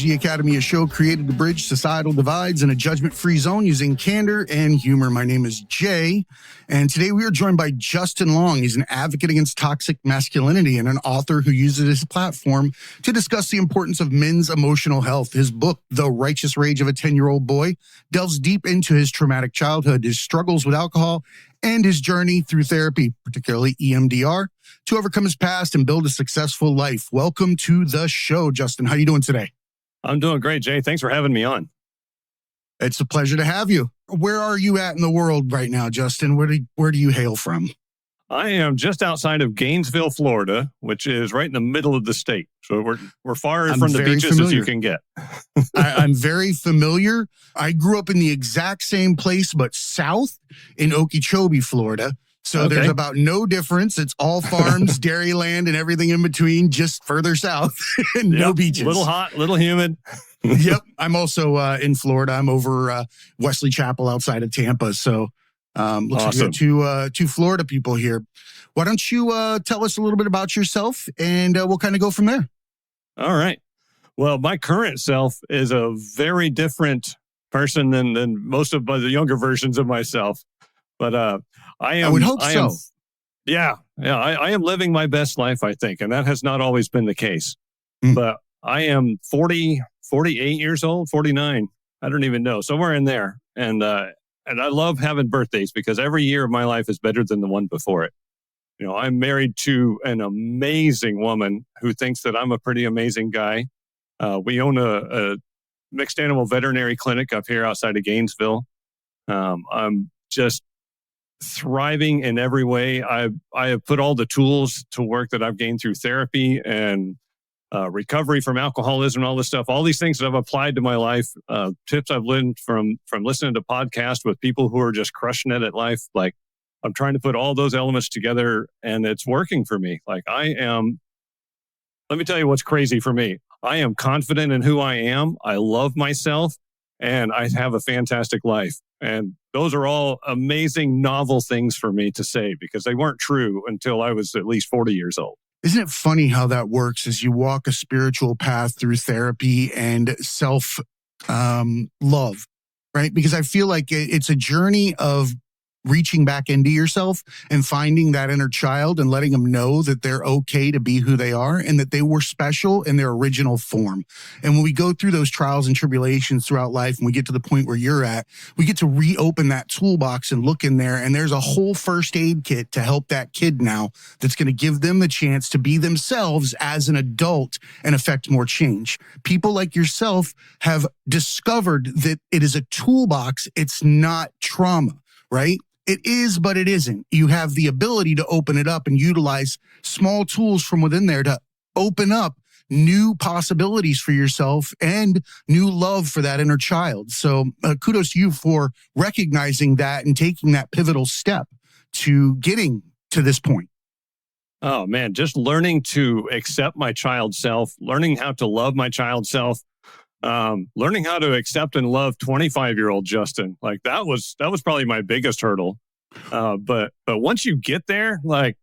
PhD Academy, a show created to bridge societal divides in a judgment-free zone using candor and humor. My name is Jay, and today we are joined by Justin Long. He's an advocate against toxic masculinity and an author who uses his platform to discuss the importance of men's emotional health. His book, The Righteous Rage of a 10-Year-Old Boy, delves deep into his traumatic childhood, his struggles with alcohol, and his journey through therapy, particularly EMDR, to overcome his past and build a successful life. Welcome to the show, Justin. How are you doing today? I'm doing great, Jay. Thanks for having me on. It's a pleasure to have you. Where are you at in the world right now, Justin? Where do you hail from? I am just outside of Gainesville, Florida, which is right in the middle of the state. So we're far from the beaches as you can get. I'm very familiar. I grew up in the exact same place, but south in Okeechobee, Florida. So There's about no difference. It's all farms, dairy land, and everything in between, just further south and no beaches. Little hot, little humid. Yep. I'm also in Florida. I'm over Wesley Chapel outside of Tampa. So looks awesome. like we have two Florida people here. Why don't you tell us a little bit about yourself, and we'll kind of go from there. All right. Well, my current self is a very different person than most of the younger versions of myself. But I would hope so. I am living my best life, I think. And that has not always been the case. But I am 48 years old, 49. I don't even know. Somewhere in there. And I love having birthdays because every year of my life is better than the one before it. You know, I'm married to an amazing woman who thinks that I'm a pretty amazing guy. We own a mixed animal veterinary clinic up here outside of Gainesville. I'm just thriving in every way. I have put all the tools to work that I've gained through therapy and recovery from alcoholism and all this stuff. All these things that I've applied to my life, tips I've learned from listening to podcasts with people who are just crushing it at life. Like I'm trying to put all those elements together and it's working for me. Like let me tell you what's crazy for me. I am confident in who I am. I love myself and I have a fantastic life. And those are all amazing, novel things for me to say because they weren't true until I was at least 40 years old. Isn't it funny how that works as you walk a spiritual path through therapy and self-love, right? Because I feel like it's a journey of reaching back into yourself and finding that inner child and letting them know that they're okay to be who they are and that they were special in their original form. And when we go through those trials and tribulations throughout life and we get to the point where you're at, we get to reopen that toolbox and look in there, and there's a whole first aid kit to help that kid now that's going to give them the chance to be themselves as an adult and affect more change. People like yourself have discovered that it is a toolbox. It's not trauma, right? It is, but it isn't. You have the ability to open it up and utilize small tools from within there to open up new possibilities for yourself and new love for that inner child. So kudos to you for recognizing that and taking that pivotal step to getting to this point. Oh man, just learning to accept my child self, learning how to love my child self, learning how to accept and love 25-year-old Justin. Like that was probably my biggest hurdle. But once you get there, like,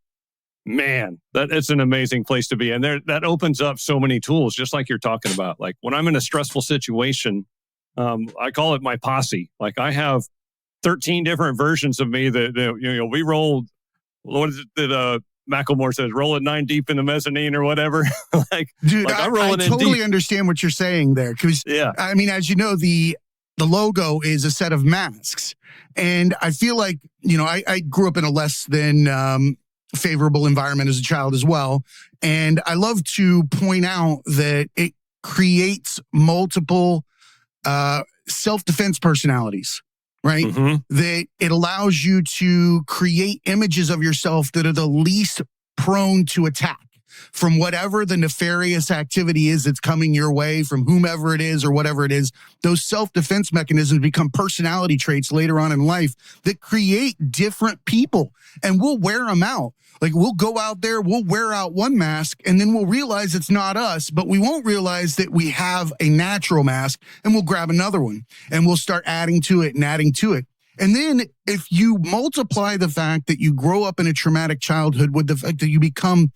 man, that it's an amazing place to be. And that opens up so many tools, just like you're talking about. Like when I'm in a stressful situation, I call it my posse. Like I have 13 different versions of me that we rolled. What is it that Macklemore says, rolling 9 deep in the mezzanine or whatever. Dude, I'm rolling I in totally deep. Understand what you're saying there. Because, I mean, as you know, the logo is a set of masks. And I feel like, I grew up in a less than favorable environment as a child as well. And I love to point out that it creates multiple self-defense personalities. Right? Mm-hmm. That it allows you to create images of yourself that are the least prone to attack from whatever the nefarious activity is that's coming your way from whomever it is or whatever it is. Those self-defense mechanisms become personality traits later on in life that create different people, and we'll wear them out. Like we'll go out there, we'll wear out one mask, and then we'll realize it's not us, but we won't realize that we have a natural mask, and we'll grab another one, and we'll start adding to it and adding to it. And then if you multiply the fact that you grow up in a traumatic childhood with the fact that you become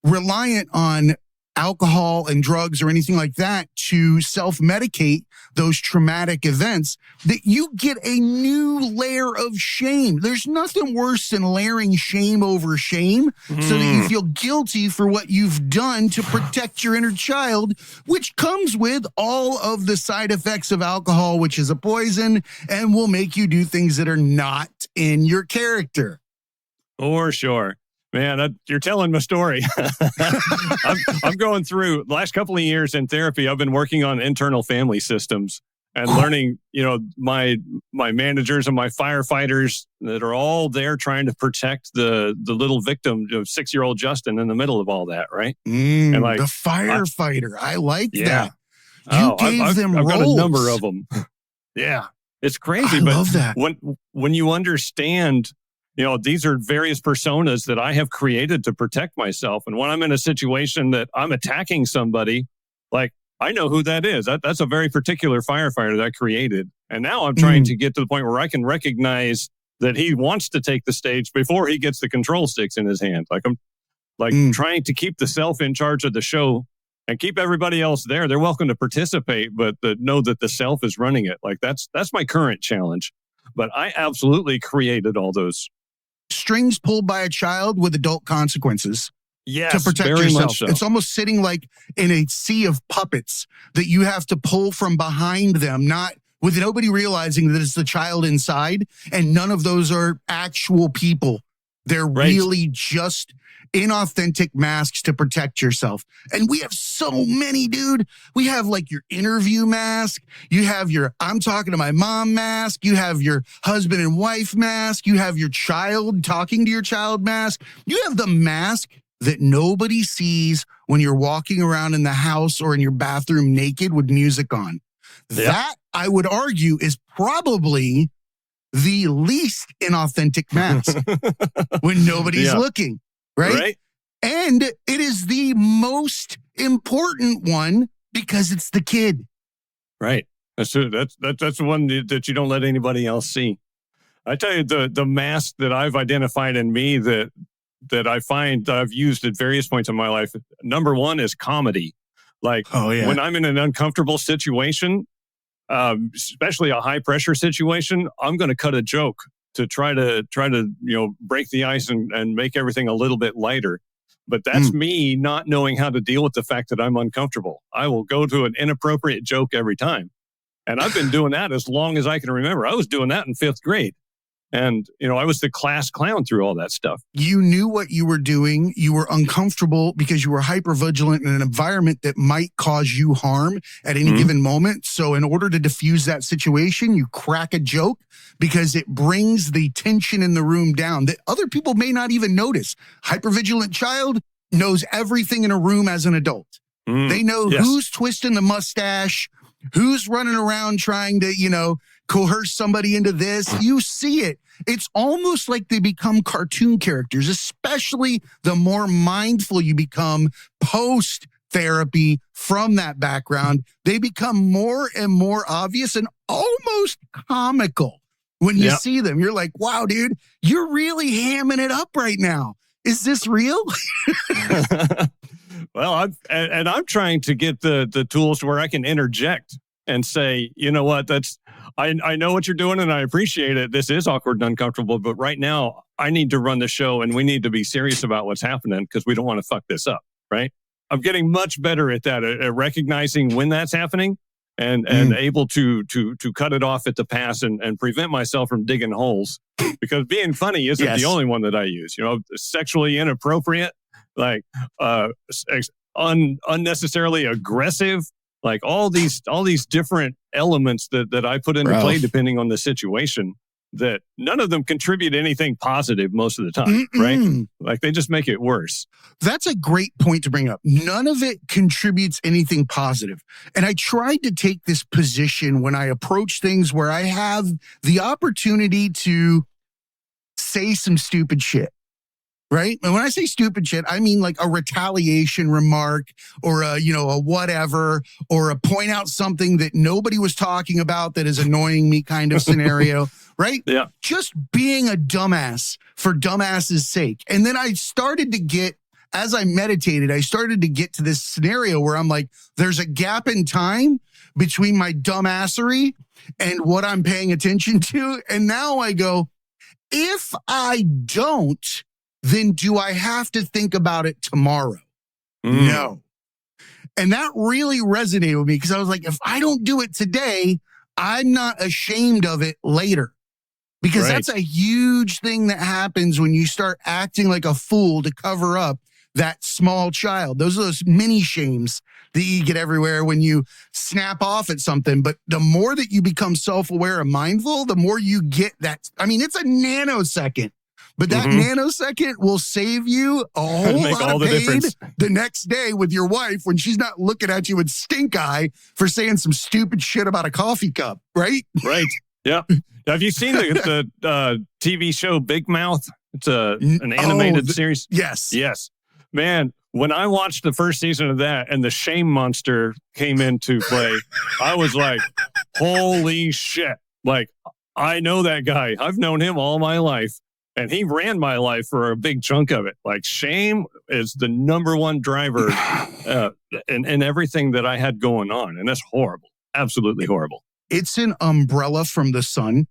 reliant on alcohol and drugs or anything like that to self-medicate those traumatic events, that you get a new layer of shame. There's nothing worse than layering shame over shame so that you feel guilty for what you've done to protect your inner child, which comes with all of the side effects of alcohol, which is a poison and will make you do things that are not in your character. For sure. Man, you're telling my story. I'm going through the last couple of years in therapy. I've been working on internal family systems and learning, my managers and my firefighters that are all there trying to protect the little victim, 6-year-old Justin, in the middle of all that, right? And the firefighter. I like that. You gave them roles. I've got a number of them. Yeah, it's crazy. I love that. When you understand, these are various personas that I have created to protect myself. And when I'm in a situation that I'm attacking somebody, like, I know who that is. That's a very particular firefighter that I created. And now I'm trying to get to the point where I can recognize that he wants to take the stage before he gets the control sticks in his hand. Like, I'm trying to keep the self in charge of the show and keep everybody else there. They're welcome to participate, but know that the self is running it. Like, that's my current challenge. But I absolutely created all those strings pulled by a child with adult consequences. Yes, to protect very yourself. Much so. It's almost sitting like in a sea of puppets that you have to pull from behind them, not with nobody realizing that it's the child inside, and none of those are actual people. They're really just inauthentic masks to protect yourself. And we have so many, dude. We have like your interview mask. You have your I'm talking to my mom mask. You have your husband and wife mask. You have your child talking to your child mask. You have the mask that nobody sees when you're walking around in the house or in your bathroom naked with music on. Yeah. That, I would argue, is probably the least inauthentic mask when nobody's looking. Right? And it is the most important one because it's the kid. Right. That's the one that you don't let anybody else see. I tell you, the mask that I've identified in me that I find I've used at various points in my life. Number one is comedy. Like, when I'm in an uncomfortable situation, especially a high pressure situation, I'm going to cut a joke to try to break the ice and make everything a little bit lighter. But that's me not knowing how to deal with the fact that I'm uncomfortable. I will go to an inappropriate joke every time. And I've been doing that as long as I can remember. I was doing that in 5th grade. And, I was the class clown through all that stuff. You knew what you were doing. You were uncomfortable because you were hypervigilant in an environment that might cause you harm at any given moment. So in order to diffuse that situation, you crack a joke because it brings the tension in the room down that other people may not even notice. Hypervigilant child knows everything in a room as an adult. They know who's twisting the mustache, who's running around trying to, coerce somebody into this. You see it. It's almost like they become cartoon characters, especially the more mindful you become post therapy from that background. They become more and more obvious and almost comical when you see them. You're like, wow, dude, you're really hamming it up right now. Is this real? Well, I'm trying to get the tools where I can interject and say, you know what, I know what you're doing and I appreciate it. This is awkward and uncomfortable, but right now I need to run the show and we need to be serious about what's happening because we don't want to fuck this up, right? I'm getting much better at that, at recognizing when that's happening and able to cut it off at the pass and prevent myself from digging holes. Because being funny isn't the only one that I use. Sexually inappropriate, like unnecessarily aggressive. Like all these different elements that I put into play depending on the situation, that none of them contribute anything positive most of the time, right? Like they just make it worse. That's a great point to bring up. None of it contributes anything positive. And I tried to take this position when I approach things where I have the opportunity to say some stupid shit. Right? And when I say stupid shit, I mean like a retaliation remark or a whatever, or a point out something that nobody was talking about that is annoying me kind of scenario, right? Yeah. Just being a dumbass for dumbass's sake. And then I started to get as I meditated, I started to get to this scenario where I'm like, there's a gap in time between my dumbassery and what I'm paying attention to. And now I go, if I don't, then do I have to think about it tomorrow? No. And that really resonated with me because I was like, if I don't do it today, I'm not ashamed of it later. Because that's a huge thing that happens when you start acting like a fool to cover up that small child. Those are those mini shames that you get everywhere when you snap off at something. But the more that you become self-aware and mindful, the more you get that. I mean, it's a nanosecond, but that nanosecond will save you a whole lot of pain the next day with your wife when she's not looking at you with stink eye for saying some stupid shit about a coffee cup, right? Right. Yeah. Have you seen the TV show Big Mouth? It's an animated series. Yes. Yes. Man, when I watched the first season of that and the shame monster came into play, I was like, holy shit. Like, I know that guy. I've known him all my life. And he ran my life for a big chunk of it. Like, shame is the number one driver in everything that I had going on. And that's horrible. Absolutely horrible. It's an umbrella from the sun.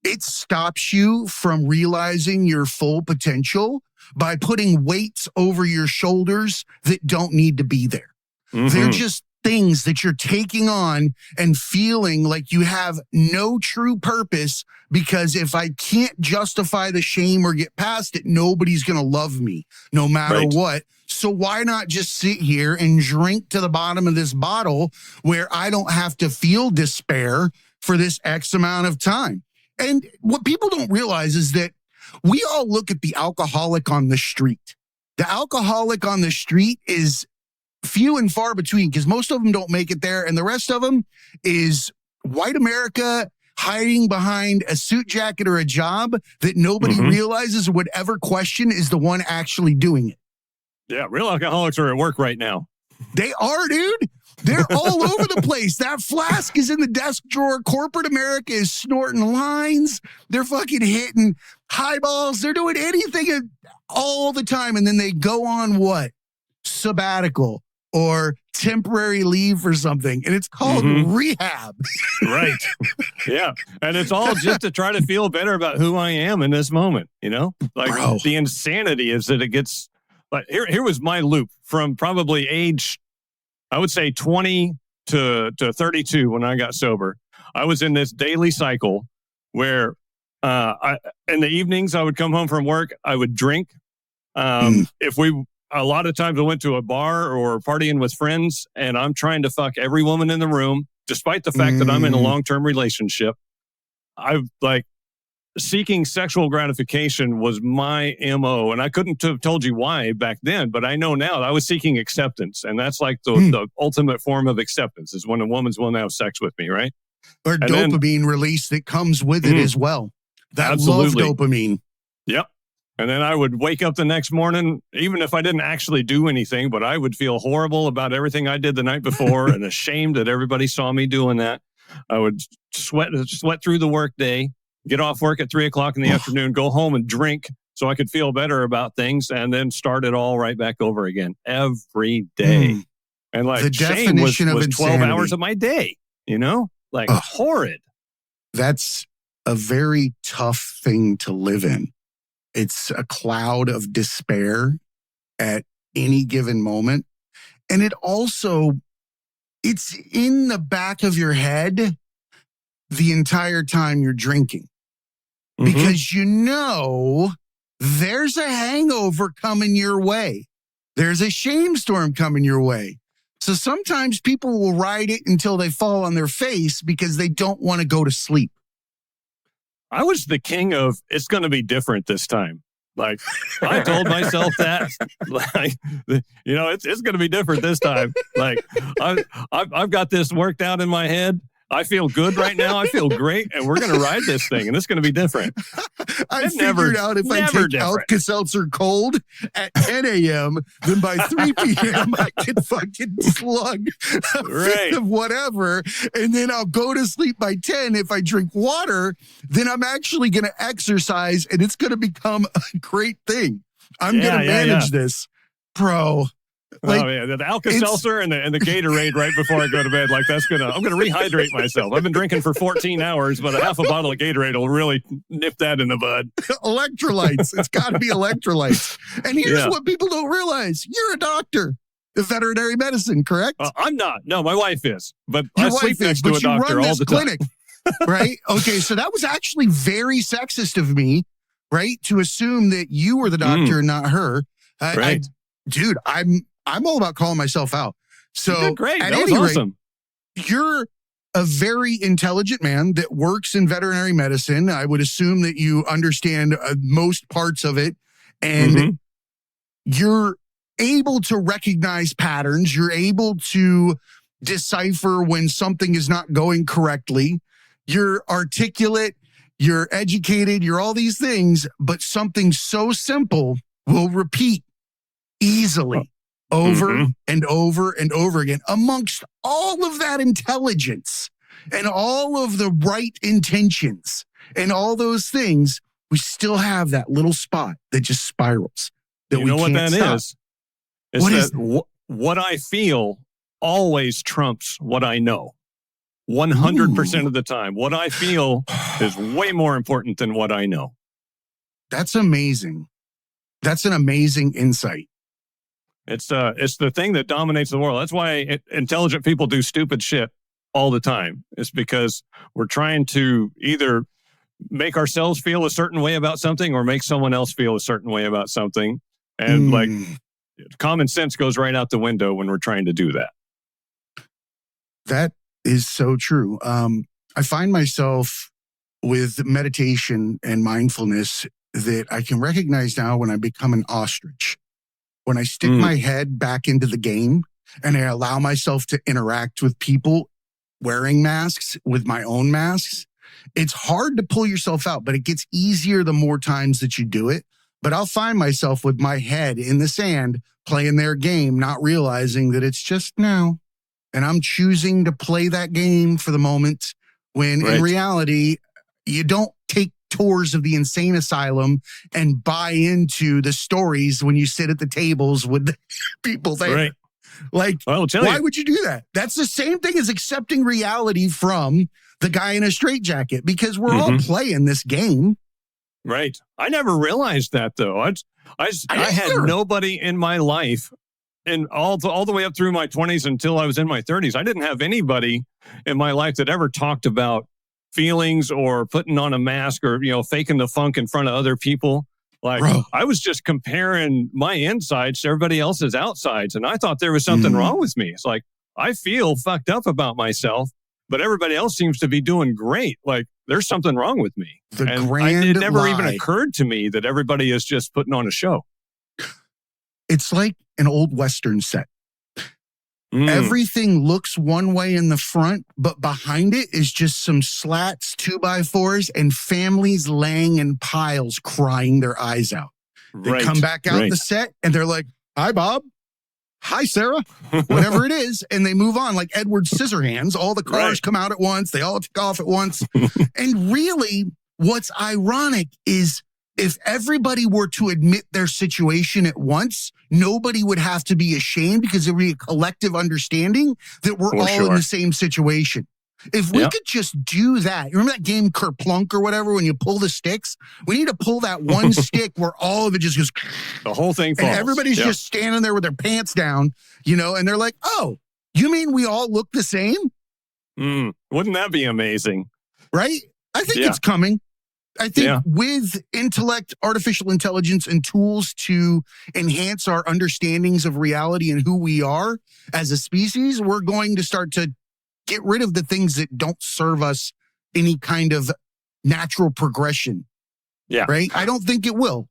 It stops you from realizing your full potential by putting weights over your shoulders that don't need to be there. They're just things that you're taking on and feeling like you have no true purpose, because if I can't justify the shame or get past it, nobody's going to love me no matter what. So why not just sit here and drink to the bottom of this bottle where I don't have to feel despair for this X amount of time? And what people don't realize is that we all look at the alcoholic on the street. The alcoholic on the street is few and far between because most of them don't make it there. And the rest of them is white America hiding behind a suit jacket or a job that nobody realizes would ever question is the one actually doing it. Yeah, real alcoholics are at work right now. They are, dude. They're all over the place. That flask is in the desk drawer. Corporate America is snorting lines. They're fucking hitting highballs. They're doing anything all the time. And then they go on what? Sabbatical or temporary leave or something. And it's called rehab. Right. Yeah. And it's all just to try to feel better about who I am in this moment, you know? Like, the insanity is that it gets... But here was my loop from probably age, I would say 20 to 32 when I got sober. I was in this daily cycle where in the evenings I would come home from work, I would drink. A lot of times I went to a bar or partying with friends, and I'm trying to fuck every woman in the room, despite the fact that I'm in a long-term relationship. Seeking sexual gratification was my MO, and I couldn't have told you why back then, but I know now I was seeking acceptance, and that's like the ultimate form of acceptance is when a woman's willing to have sex with me, right? Or and dopamine release that comes with it as well. That love dopamine. Yep. And then I would wake up the next morning, even if I didn't actually do anything, but I would feel horrible about everything I did the night before and ashamed that everybody saw me doing that. I would sweat through the work day. Get off work at 3:00 in the afternoon, go home and drink so I could feel better about things, and then start it all right back over again every day. And like, the definition was of 12 hours of my day, you know, like horrid. That's a very tough thing to live in. It's a cloud of despair at any given moment. And it's in the back of your head the entire time you're drinking. Because you know there's a hangover coming your way. There's a shame storm coming your way. So sometimes people will ride it until they fall on their face because they don't want to go to sleep. I was the king of, it's going to be different this time. Like, I told myself that, like, you know, it's going to be different this time. Like, I've got this worked out in my head. I feel good right now. I feel great. And we're going to ride this thing. And it's going to be different. I figured out if I take Alka-Seltzer cold at 10 a.m., then by 3 p.m., I can fucking slug a fifth of whatever. And then I'll go to sleep by 10. If I drink water, then I'm actually going to exercise and it's going to become a great thing. I'm going to manage this. bro. Like, oh yeah, the Alka-Seltzer and the Gatorade right before I go to bed. Like I'm gonna rehydrate myself. I've been drinking for 14 hours, but a half a bottle of Gatorade will really nip that in the bud. Electrolytes. It's got to be electrolytes. And here's what people don't realize: you're a doctor of veterinary medicine, correct? I'm not. No, my wife is, but Your I sleep next to a doctor all the clinic, time. Right? Okay, so that was actually very sexist of me, right? To assume that you were the doctor and not her. Right. Dude, I'm all about calling myself out. So you did great. At That was any rate, awesome. you're a very intelligent man that works in veterinary medicine. I would assume that you understand most parts of it, and you're able to recognize patterns. You're able to decipher when something is not going correctly. You're articulate, you're educated, you're all these things, but something so simple will repeat easily over and over and over again. Amongst all of that intelligence and all of the right intentions and all those things, we still have that little spot that just spirals. That you know what that stop. is? It's what I feel always trumps what I know. 100% of the time. What I feel is way more important than what I know. That's amazing. That's an amazing insight. It's the thing that dominates the world. That's why intelligent people do stupid shit all the time. It's because we're trying to either make ourselves feel a certain way about something or make someone else feel a certain way about something. And like common sense goes right out the window when we're trying to do that. That is so true. I find myself with meditation and mindfulness that I can recognize now when I become an ostrich. When I stick my head back into the game and I allow myself to interact with people wearing masks with my own masks, it's hard to pull yourself out, but it gets easier the more times that you do it. But I'll find myself with my head in the sand playing their game, not realizing that it's just now. And I'm choosing to play that game for the moment when in reality, you don't take tours of the insane asylum and buy into the stories when you sit at the tables with the people there. Right. Like, why would you do that? That's the same thing as accepting reality from the guy in a straitjacket, because we're all playing this game. Right. I never realized that, though. I had nobody in my life, and all the way up through my 20s until I was in my 30s. I didn't have anybody in my life that ever talked about feelings or putting on a mask or, faking the funk in front of other people. Like, I was just comparing my insides to everybody else's outsides. And I thought there was something wrong with me. It's like, I feel fucked up about myself, but everybody else seems to be doing great. Like, there's something wrong with me. It never even occurred to me that everybody is just putting on a show. It's like an old Western set. Everything looks one way in the front, but behind it is just some slats, 2x4s, and families laying in piles, crying their eyes out. They come back out the set and they're like, "Hi, Bob. Hi, Sarah," whatever it is. And they move on like Edward Scissorhands. All the cars come out at once. They all take off at once. And really, what's ironic is if everybody were to admit their situation at once, nobody would have to be ashamed because there would be a collective understanding that we're all in the same situation. If we could just do that, you remember that game Kerplunk or whatever, when you pull the sticks? We need to pull that one stick where all of it just goes. The whole thing falls. And everybody's just standing there with their pants down, and they're like, "Oh, you mean we all look the same?" Wouldn't that be amazing? Right? I think it's coming. I think with intellect, artificial intelligence, and tools to enhance our understandings of reality and who we are as a species, we're going to start to get rid of the things that don't serve us any kind of natural progression. Yeah. Right? I don't think it will.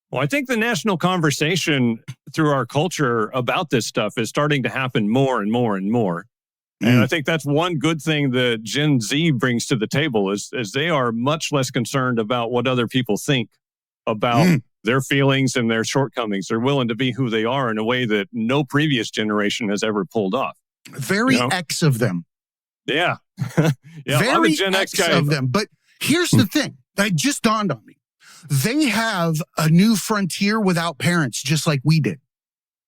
Well, I think the national conversation through our culture about this stuff is starting to happen more and more and more. And I think that's one good thing that Gen Z brings to the table is they are much less concerned about what other people think about their feelings and their shortcomings. They're willing to be who they are in a way that no previous generation has ever pulled off. Very X of them. Yeah. Very I'm a Gen X guy of them. But here's the thing that just dawned on me. They have a new frontier without parents, just like we did.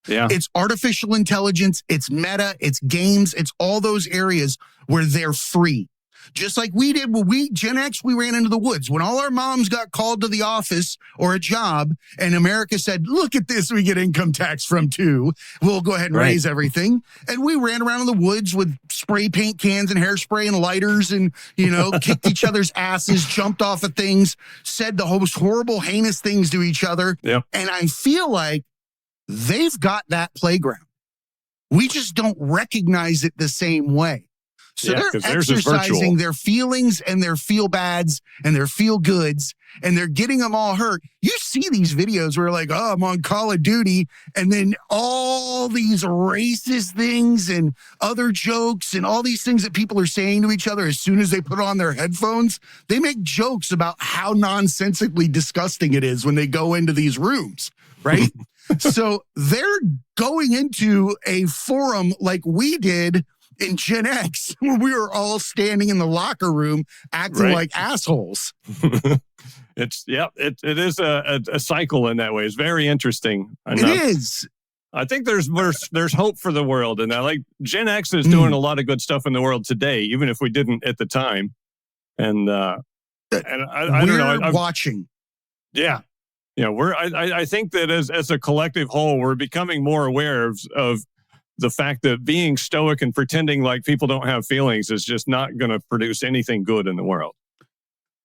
Yeah. It's artificial intelligence, it's meta, it's games, it's all those areas where they're free. Just like we did when Gen X, we ran into the woods. When all our moms got called to the office or a job and America said, look at this, we get income tax from too. We'll go ahead and raise everything. And we ran around in the woods with spray paint cans and hairspray and lighters and, kicked each other's asses, jumped off of things, said the most horrible, heinous things to each other. Yep. And I feel like they've got that playground. We just don't recognize it the same way. So they're exercising their feelings and their feel bads and their feel goods, and they're getting them all hurt. You see these videos where like, oh, I'm on Call of Duty, and then all these racist things and other jokes and all these things that people are saying to each other as soon as they put on their headphones. They make jokes about how nonsensically disgusting it is when they go into these rooms, right? So they're going into a forum like we did in Gen X, where we were all standing in the locker room acting like assholes. It is a cycle in that way. It's very interesting. It is. I think there's hope for the world, and I like Gen X is doing a lot of good stuff in the world today, even if we didn't at the time. And I don't know. I'm watching. Yeah. I think that as a collective whole, we're becoming more aware of the fact that being stoic and pretending like people don't have feelings is just not going to produce anything good in the world.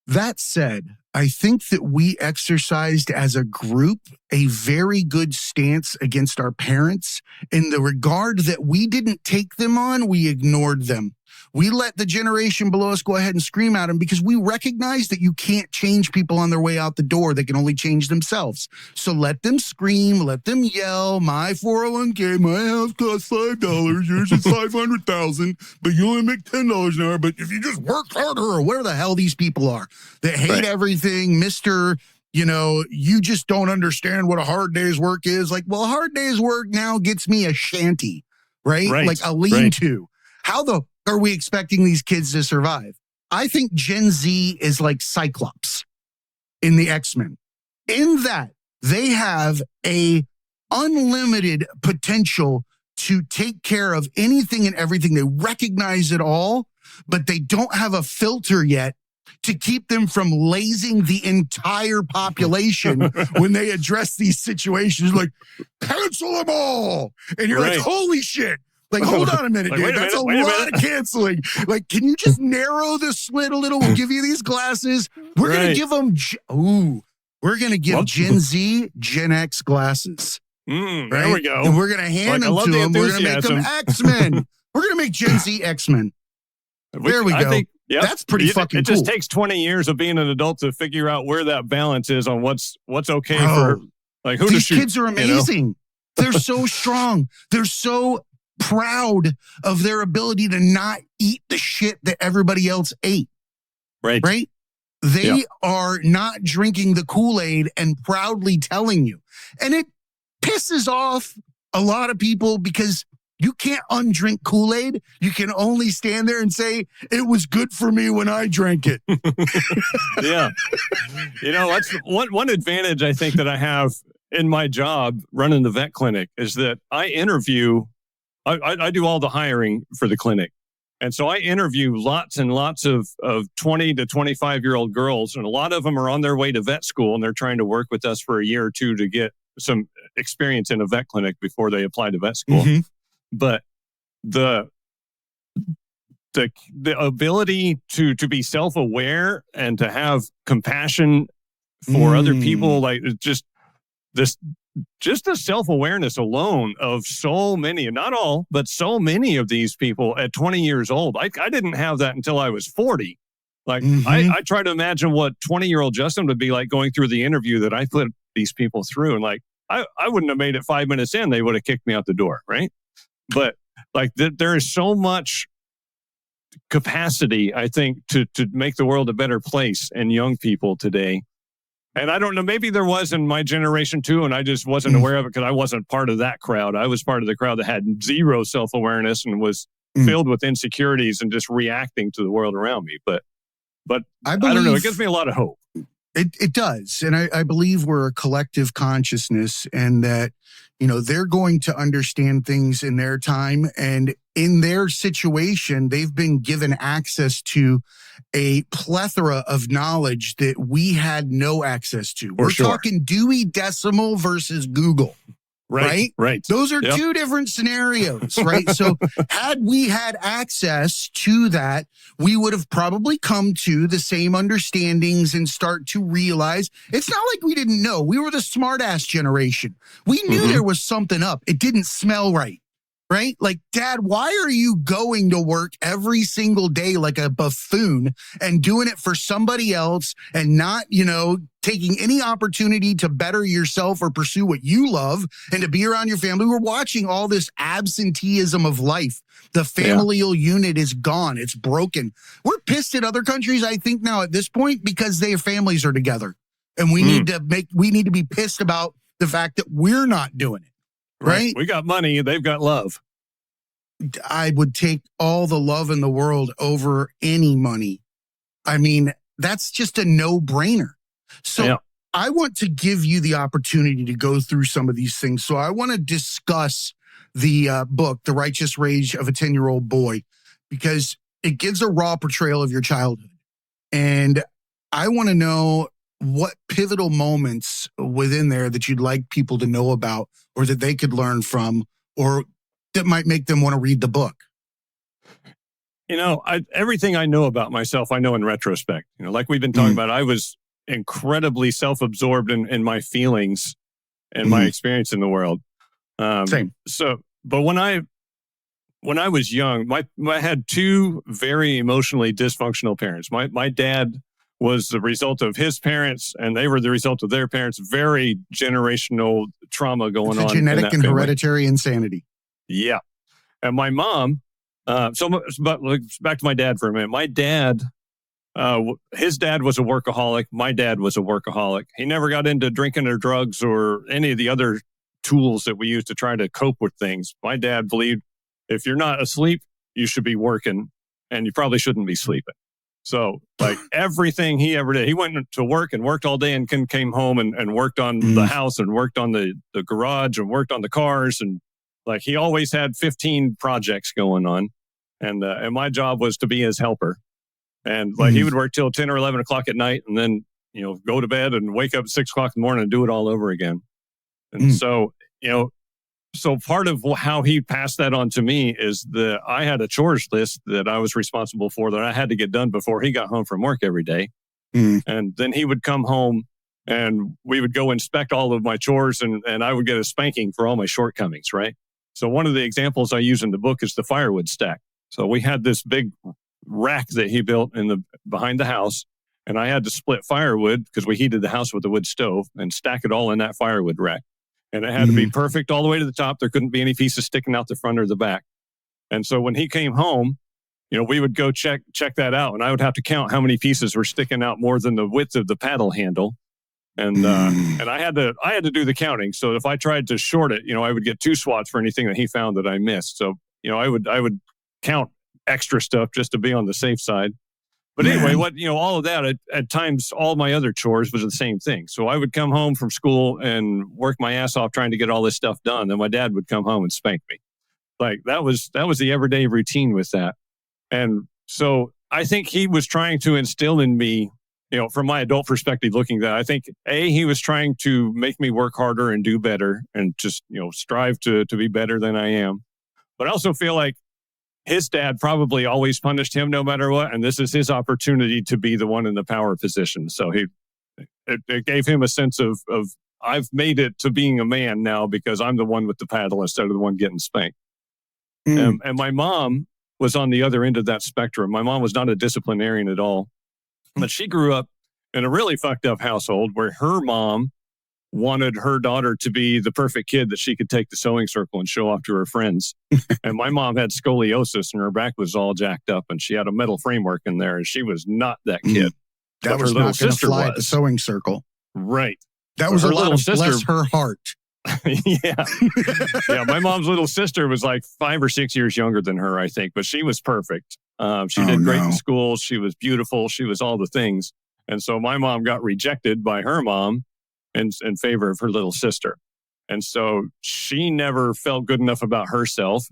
That said, I think that we exercised as a group a very good stance against our parents in the regard that we didn't take them on, we ignored them. We let the generation below us go ahead and scream at them because we recognize that you can't change people on their way out the door. They can only change themselves. So let them scream, let them yell, my 401k, my house costs $5, yours is $500,000, but you only make $10 an hour. But if you just work harder or whatever the hell these people are, that hate everything, Mr. You just don't understand what a hard day's work is. Like, well, a hard day's work now gets me a shanty, right? Like a lean-to. How the are we expecting these kids to survive? I think Gen Z is like Cyclops in the X-Men, in that they have a unlimited potential to take care of anything and everything. They recognize it all, but they don't have a filter yet to keep them from lazing the entire population when they address these situations. Like, cancel them all. And you're like, holy shit. Like, hold on a minute, dude. That's a lot of canceling. Like, can you just narrow the slit a little? We'll give you these glasses. We're going to give them, we're going to give Gen Z Gen X glasses. Right? There we go. And we're going to hand them to them. We're going to make them X-Men. We're going to make Gen Z X-Men. There we go. Think, that's pretty fucking cool. It just takes 20 years of being an adult to figure out where that balance is on what's okay for, like, who to shoot. These kids are amazing. They're so strong. They're so proud of their ability to not eat the shit that everybody else ate. Right? They are not drinking the Kool-Aid and proudly telling you. And it pisses off a lot of people because you can't undrink Kool-Aid. You can only stand there and say, it was good for me when I drank it. That's one advantage I think that I have in my job running the vet clinic is that I interview I do all the hiring for the clinic. And so I interview lots and lots of 20 to 25-year-old girls, and a lot of them are on their way to vet school, and they're trying to work with us for a year or two to get some experience in a vet clinic before they apply to vet school. Mm-hmm. But the ability to be self-aware and to have compassion for other people, like just the self-awareness alone of so many, not all, but so many of these people at 20 years old. I didn't have that until I was 40. Like, I try to imagine what 20-year-old Justin would be like going through the interview that I put these people through. And like, I wouldn't have made it 5 minutes in. They would have kicked me out the door, right? But like, there is so much capacity, I think, to make the world a better place in young people today. And I don't know, maybe there was in my generation too, and I just wasn't aware of it because I wasn't part of that crowd. I was part of the crowd that had zero self-awareness and was filled with insecurities and just reacting to the world around me. But I don't know, it gives me a lot of hope. It does. And I believe we're a collective consciousness, and that, they're going to understand things in their time, and in their situation, they've been given access to a plethora of knowledge that we had no access to. We're talking Dewey Decimal versus Google. Right. Those are two different scenarios, right? So had we had access to that, we would have probably come to the same understandings and start to realize it's not like we didn't know. We were the smart ass generation. We knew there was something up. It didn't smell right. Right? Like, Dad, why are you going to work every single day like a buffoon and doing it for somebody else and not, taking any opportunity to better yourself or pursue what you love and to be around your family? We're watching all this absenteeism of life. The familial unit is gone. It's broken. We're pissed at other countries, I think, now at this point, because their families are together. And we need to be pissed about the fact that we're not doing it. Right? We got money. They've got love. I would take all the love in the world over any money. I mean, that's just a no-brainer. So I want to give you the opportunity to go through some of these things. So I want to discuss the book, The Righteous Rage of a 10-Year-Old Boy, because it gives a raw portrayal of your childhood. And I want to know what pivotal moments within there that you'd like people to know about, or that they could learn from, or that might make them want to read the book. Everything I know about myself, I know in retrospect. Like we've been talking about, I was incredibly self-absorbed in my feelings and my experience in the world. Same. But when I was young, I had two very emotionally dysfunctional parents. My dad was the result of his parents, and they were the result of their parents. Very generational trauma going on. Genetic and hereditary insanity. Yeah. And my mom, but back to my dad for a minute. My dad, his dad was a workaholic. My dad was a workaholic. He never got into drinking or drugs or any of the other tools that we use to try to cope with things. My dad believed if you're not asleep, you should be working, and you probably shouldn't be sleeping. So like everything he ever did, he went to work and worked all day and came home and worked on the house and worked on the garage and worked on the cars. And like he always had 15 projects going on. And my job was to be his helper. And like he would work till 10 or 11 o'clock at night and then, go to bed and wake up at 6 o'clock in the morning and do it all over again. And so part of how he passed that on to me is that I had a chores list that I was responsible for that I had to get done before he got home from work every day. And then he would come home and we would go inspect all of my chores and I would get a spanking for all my shortcomings, right? So one of the examples I use in the book is the firewood stack. So we had this big rack that he built behind the house, and I had to split firewood because we heated the house with a wood stove and stack it all in that firewood rack. And it had to be perfect all the way to the top. There couldn't be any pieces sticking out the front or the back. And so when he came home, we would go check that out. And I would have to count how many pieces were sticking out more than the width of the paddle handle. And I had to do the counting. So if I tried to short it, I would get 2 swats for anything that he found that I missed. So, I would count extra stuff just to be on the safe side. But anyway, all of that, at times, all my other chores was the same thing. So I would come home from school and work my ass off trying to get all this stuff done. Then my dad would come home and spank me. Like that was the everyday routine with that. And so I think he was trying to instill in me, from my adult perspective, looking at that, I think he was trying to make me work harder and do better and just, strive to be better than I am. But I also feel like his dad probably always punished him no matter what. And this is his opportunity to be the one in the power position. So it gave him a sense of I've made it to being a man now because I'm the one with the paddle instead of the one getting spanked. And my mom was on the other end of that spectrum. My mom was not a disciplinarian at all, but she grew up in a really fucked up household where her mom wanted her daughter to be the perfect kid that she could take to sewing circle and show off to her friends. And my mom had scoliosis and her back was all jacked up and she had a metal framework in there and she was not that kid. That was not going to fly at the sewing circle. Right. That was a lot of bless her heart. Yeah. My mom's little sister was like 5 or 6 years younger than her, I think, but she was perfect. She did great in school. She was beautiful. She was all the things. And so my mom got rejected by her mom in favor of her little sister. And so she never felt good enough about herself,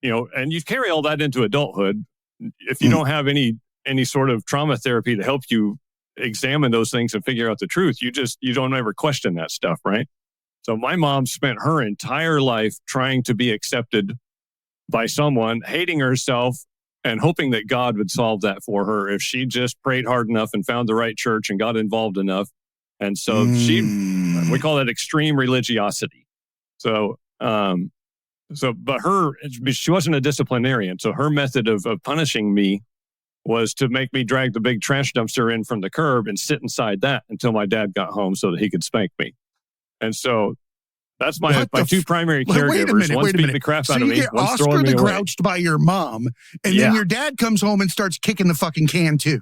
and you carry all that into adulthood. If you don't have any sort of trauma therapy to help you examine those things and figure out the truth, you don't ever question that stuff, right? So my mom spent her entire life trying to be accepted by someone, hating herself and hoping that God would solve that for her if she just prayed hard enough and found the right church and got involved enough. And so we call that extreme religiosity. So, but she wasn't a disciplinarian. So her method of punishing me was to make me drag the big trash dumpster in from the curb and sit inside that until my dad got home so that he could spank me. And so that's my two primary caregivers. One's beating the crap out of me. One's throwing me away. Grouched by your mom, and then your dad comes home and starts kicking the fucking can too.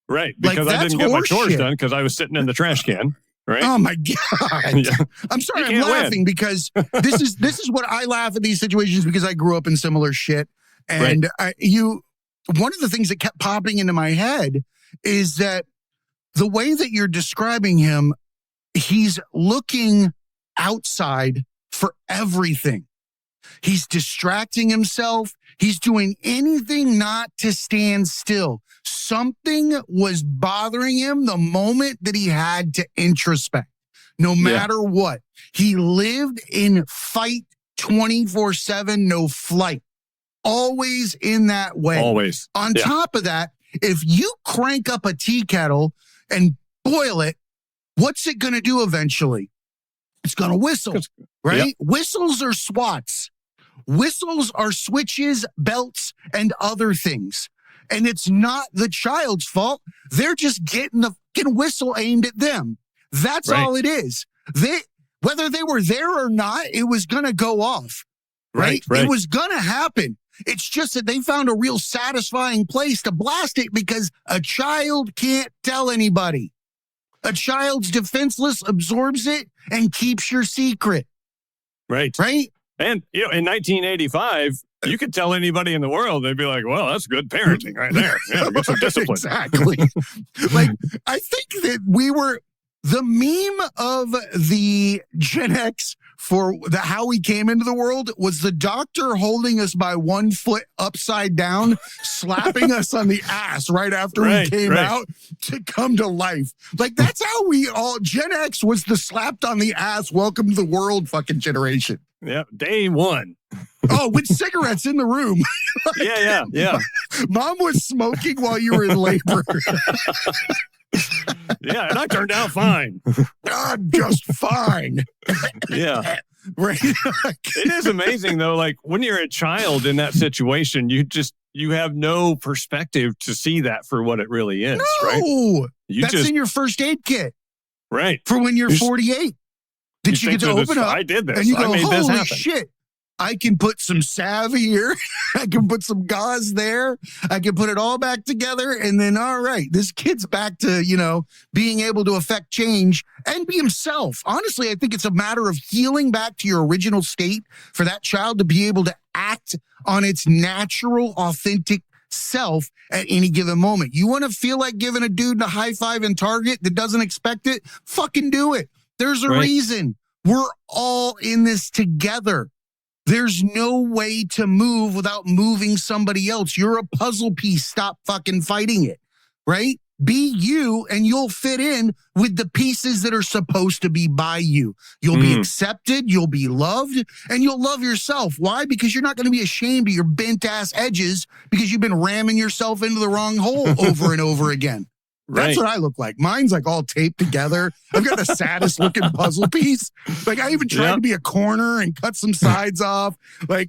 Right, because I didn't get my chores done because I was sitting in the trash can. Right? Oh my God! I'm sorry, I'm laughing because this is what I laugh at these situations because I grew up in similar shit. And one of the things that kept popping into my head is that the way that you're describing him, he's looking outside for everything. He's distracting himself. He's doing anything not to stand still. Something was bothering him the moment that he had to introspect. No matter what. He lived in fight 24/7, no flight. Always in that way. Always. On top of that, if you crank up a tea kettle and boil it, what's it going to do eventually? It's going to whistle, right? Yep. Whistles are swats. Whistles are switches, belts, and other things. And it's not the child's fault. They're just getting the fucking whistle aimed at them. That's all it is. Whether they were there or not, it was going to go off, right? It was going to happen. It's just that they found a real satisfying place to blast it because a child can't tell anybody. A child's defenseless, absorbs it, and keeps your secret. Right? And, in 1985, you could tell anybody in the world, they'd be like, well, that's good parenting right there. Yeah, get some discipline. Exactly. I think that we were the meme of the Gen X for how we came into the world was the doctor holding us by one foot upside down, slapping us on the ass right after we came out to come to life. That's how Gen X was the slapped on the ass, welcome to the world fucking generation. Yeah, day one. Oh, with cigarettes in the room. Yeah. Mom was smoking while you were in labor. Yeah, and I turned out fine. I'm just fine. Yeah. Right. It is amazing though. When you're a child in that situation, you have no perspective to see that for what it really is. No, that's in your first aid kit. Right. For when you're 48. Did you get to open up? I did this. And you go, I made this happen. Holy shit. I can put some salve here. I can put some gauze there. I can put it all back together. And then, all right, this kid's back to, being able to affect change and be himself. Honestly, I think it's a matter of healing back to your original state for that child to be able to act on its natural, authentic self at any given moment. You want to feel like giving a dude a high five in Target that doesn't expect it? Fucking do it. There's a reason. We're all in this together. There's no way to move without moving somebody else. You're a puzzle piece. Stop fucking fighting it, right? Be you and you'll fit in with the pieces that are supposed to be by you. You'll be accepted, you'll be loved, and you'll love yourself. Why? Because you're not going to be ashamed of your bent ass edges because you've been ramming yourself into the wrong hole over and over again. That's what I look like. Mine's all taped together. I've got the saddest looking puzzle piece. I even tried to be a corner and cut some sides off. I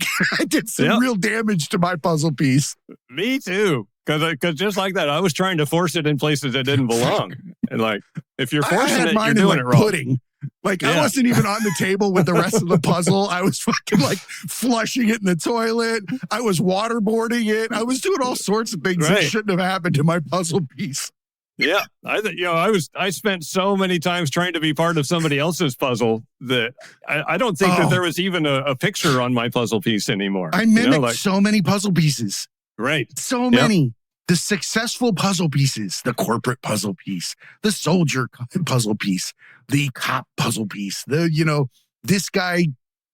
did some real damage to my puzzle piece. Me too. Because just like that, I was trying to force it in places that didn't belong. And if you're forcing it, you're doing it wrong. Pudding. I wasn't even on the table with the rest of the puzzle. I was fucking flushing it in the toilet. I was waterboarding it. I was doing all sorts of things that shouldn't have happened to my puzzle piece. Yeah, I spent so many times trying to be part of somebody else's puzzle that I don't think that there was even a picture on my puzzle piece anymore. I mimicked so many puzzle pieces. Right. So many. the successful puzzle pieces, the corporate puzzle piece, the soldier puzzle piece, the cop puzzle piece, this guy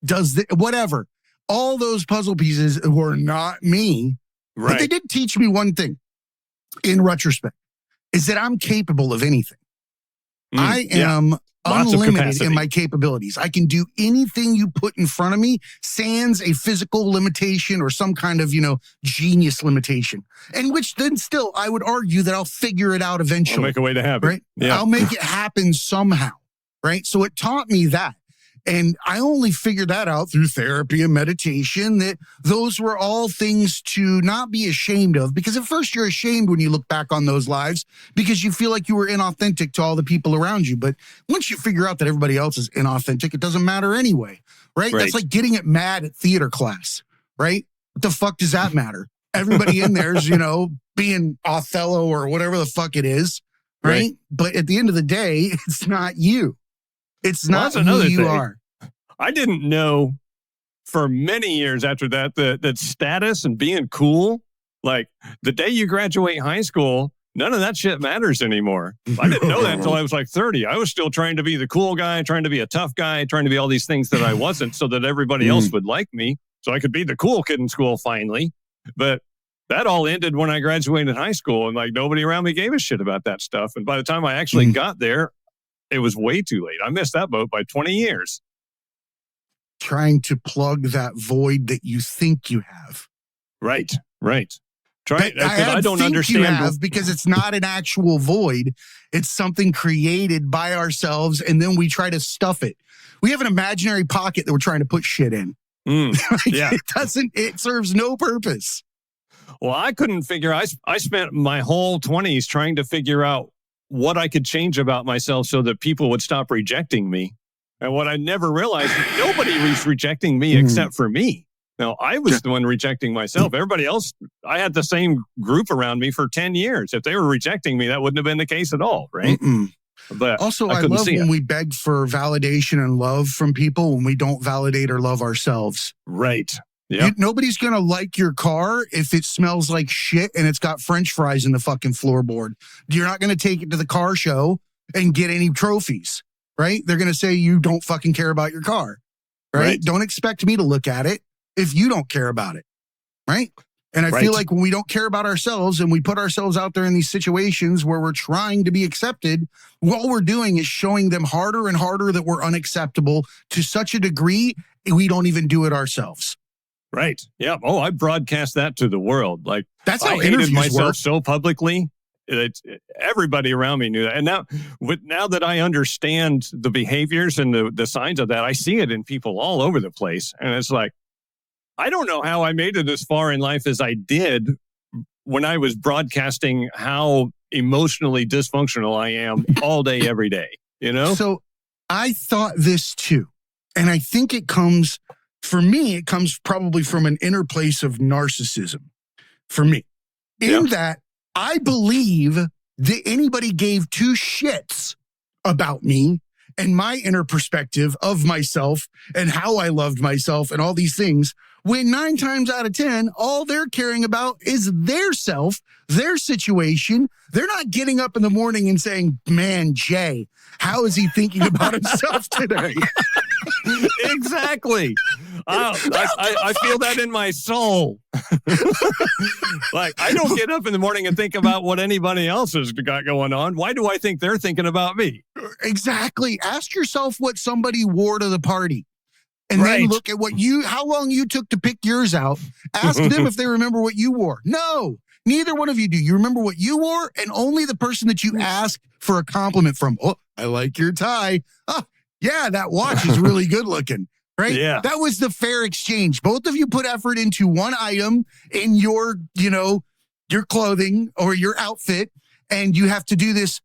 does whatever. All those puzzle pieces were not me. Right. But they did teach me one thing in retrospect, is that I'm capable of anything. I am unlimited in my capabilities. I can do anything you put in front of me, sans a physical limitation or some kind of, genius limitation. And which then still, I would argue that I'll figure it out eventually. I'll make a way to have it. Right? Yeah. I'll make it happen somehow. Right? So it taught me that. And I only figured that out through therapy and meditation, that those were all things to not be ashamed of, because at first you're ashamed when you look back on those lives because you feel like you were inauthentic to all the people around you. But once you figure out that everybody else is inauthentic, it doesn't matter anyway, right? That's like getting it mad at theater class, right? What the fuck does that matter? Everybody in there is, being Othello or whatever the fuck it is, right? But at the end of the day, it's not you. It's not who you are. I didn't know for many years after that status and being cool, like the day you graduate high school, none of that shit matters anymore. I didn't know that until I was like 30. I was still trying to be the cool guy, trying to be a tough guy, trying to be all these things that I wasn't so that everybody else would like me. So I could be the cool kid in school finally. But that all ended when I graduated high school, and like nobody around me gave a shit about that stuff. And by the time I actually got there, it was way too late. I missed that boat by 20 years. Trying to plug that void that you think you have. Right. I don't understand. Because it's not an actual void. It's something created by ourselves, and then we try to stuff it. We have an imaginary pocket that we're trying to put shit in. It serves no purpose. Well, I couldn't figure, I spent my whole 20s trying to figure out what I could change about myself so that people would stop rejecting me. And what I never realized, nobody was rejecting me except for me. Now, I was the one rejecting myself. Everybody else, I had the same group around me for 10 years. If they were rejecting me, that wouldn't have been the case at all, right? But also, I love when we beg for validation and love from people when we don't validate or love ourselves. Right. Yeah. Nobody's going to like your car if it smells like shit and it's got French fries in the fucking floorboard. You're not going to take it to the car show and get any trophies, right? They're going to say you don't fucking care about your car, right? Don't expect me to look at it if you don't care about it, right? And I feel like when we don't care about ourselves and we put ourselves out there in these situations where we're trying to be accepted, what we're doing is showing them harder and harder that we're unacceptable to such a degree we don't even do it ourselves. Right. Yeah. Oh, I broadcast that to the world. Like, that's how I hated myself work. so publicly. Everybody around me knew that. And now that I understand the behaviors and the signs of that, I see it in people all over the place. And it's like, I don't know how I made it as far in life as I did when I was broadcasting how emotionally dysfunctional I am all day, every day, So I thought this too. And I think for me, it comes probably from an inner place of narcissism for me. In that I believe that anybody gave two shits about me and my inner perspective of myself and how I loved myself and all these things, when 9 times out of 10, all they're caring about is their self, their situation. They're not getting up in the morning and saying, man, Jay, how is he thinking about himself today? Exactly. I feel that in my soul. Like, I don't get up in the morning and think about what anybody else has got going on. Why do I think they're thinking about me? Exactly. Ask yourself what somebody wore to the party. And then look at how long you took to pick yours out. Ask them if they remember what you wore. No, neither one of you do. You remember what you wore, and only the person that you ask for a compliment from. Oh, I like your tie. Oh, yeah, that watch is really good looking. Right? Yeah. That was the fair exchange. Both of you put effort into one item in your clothing or your outfit, and you have to do this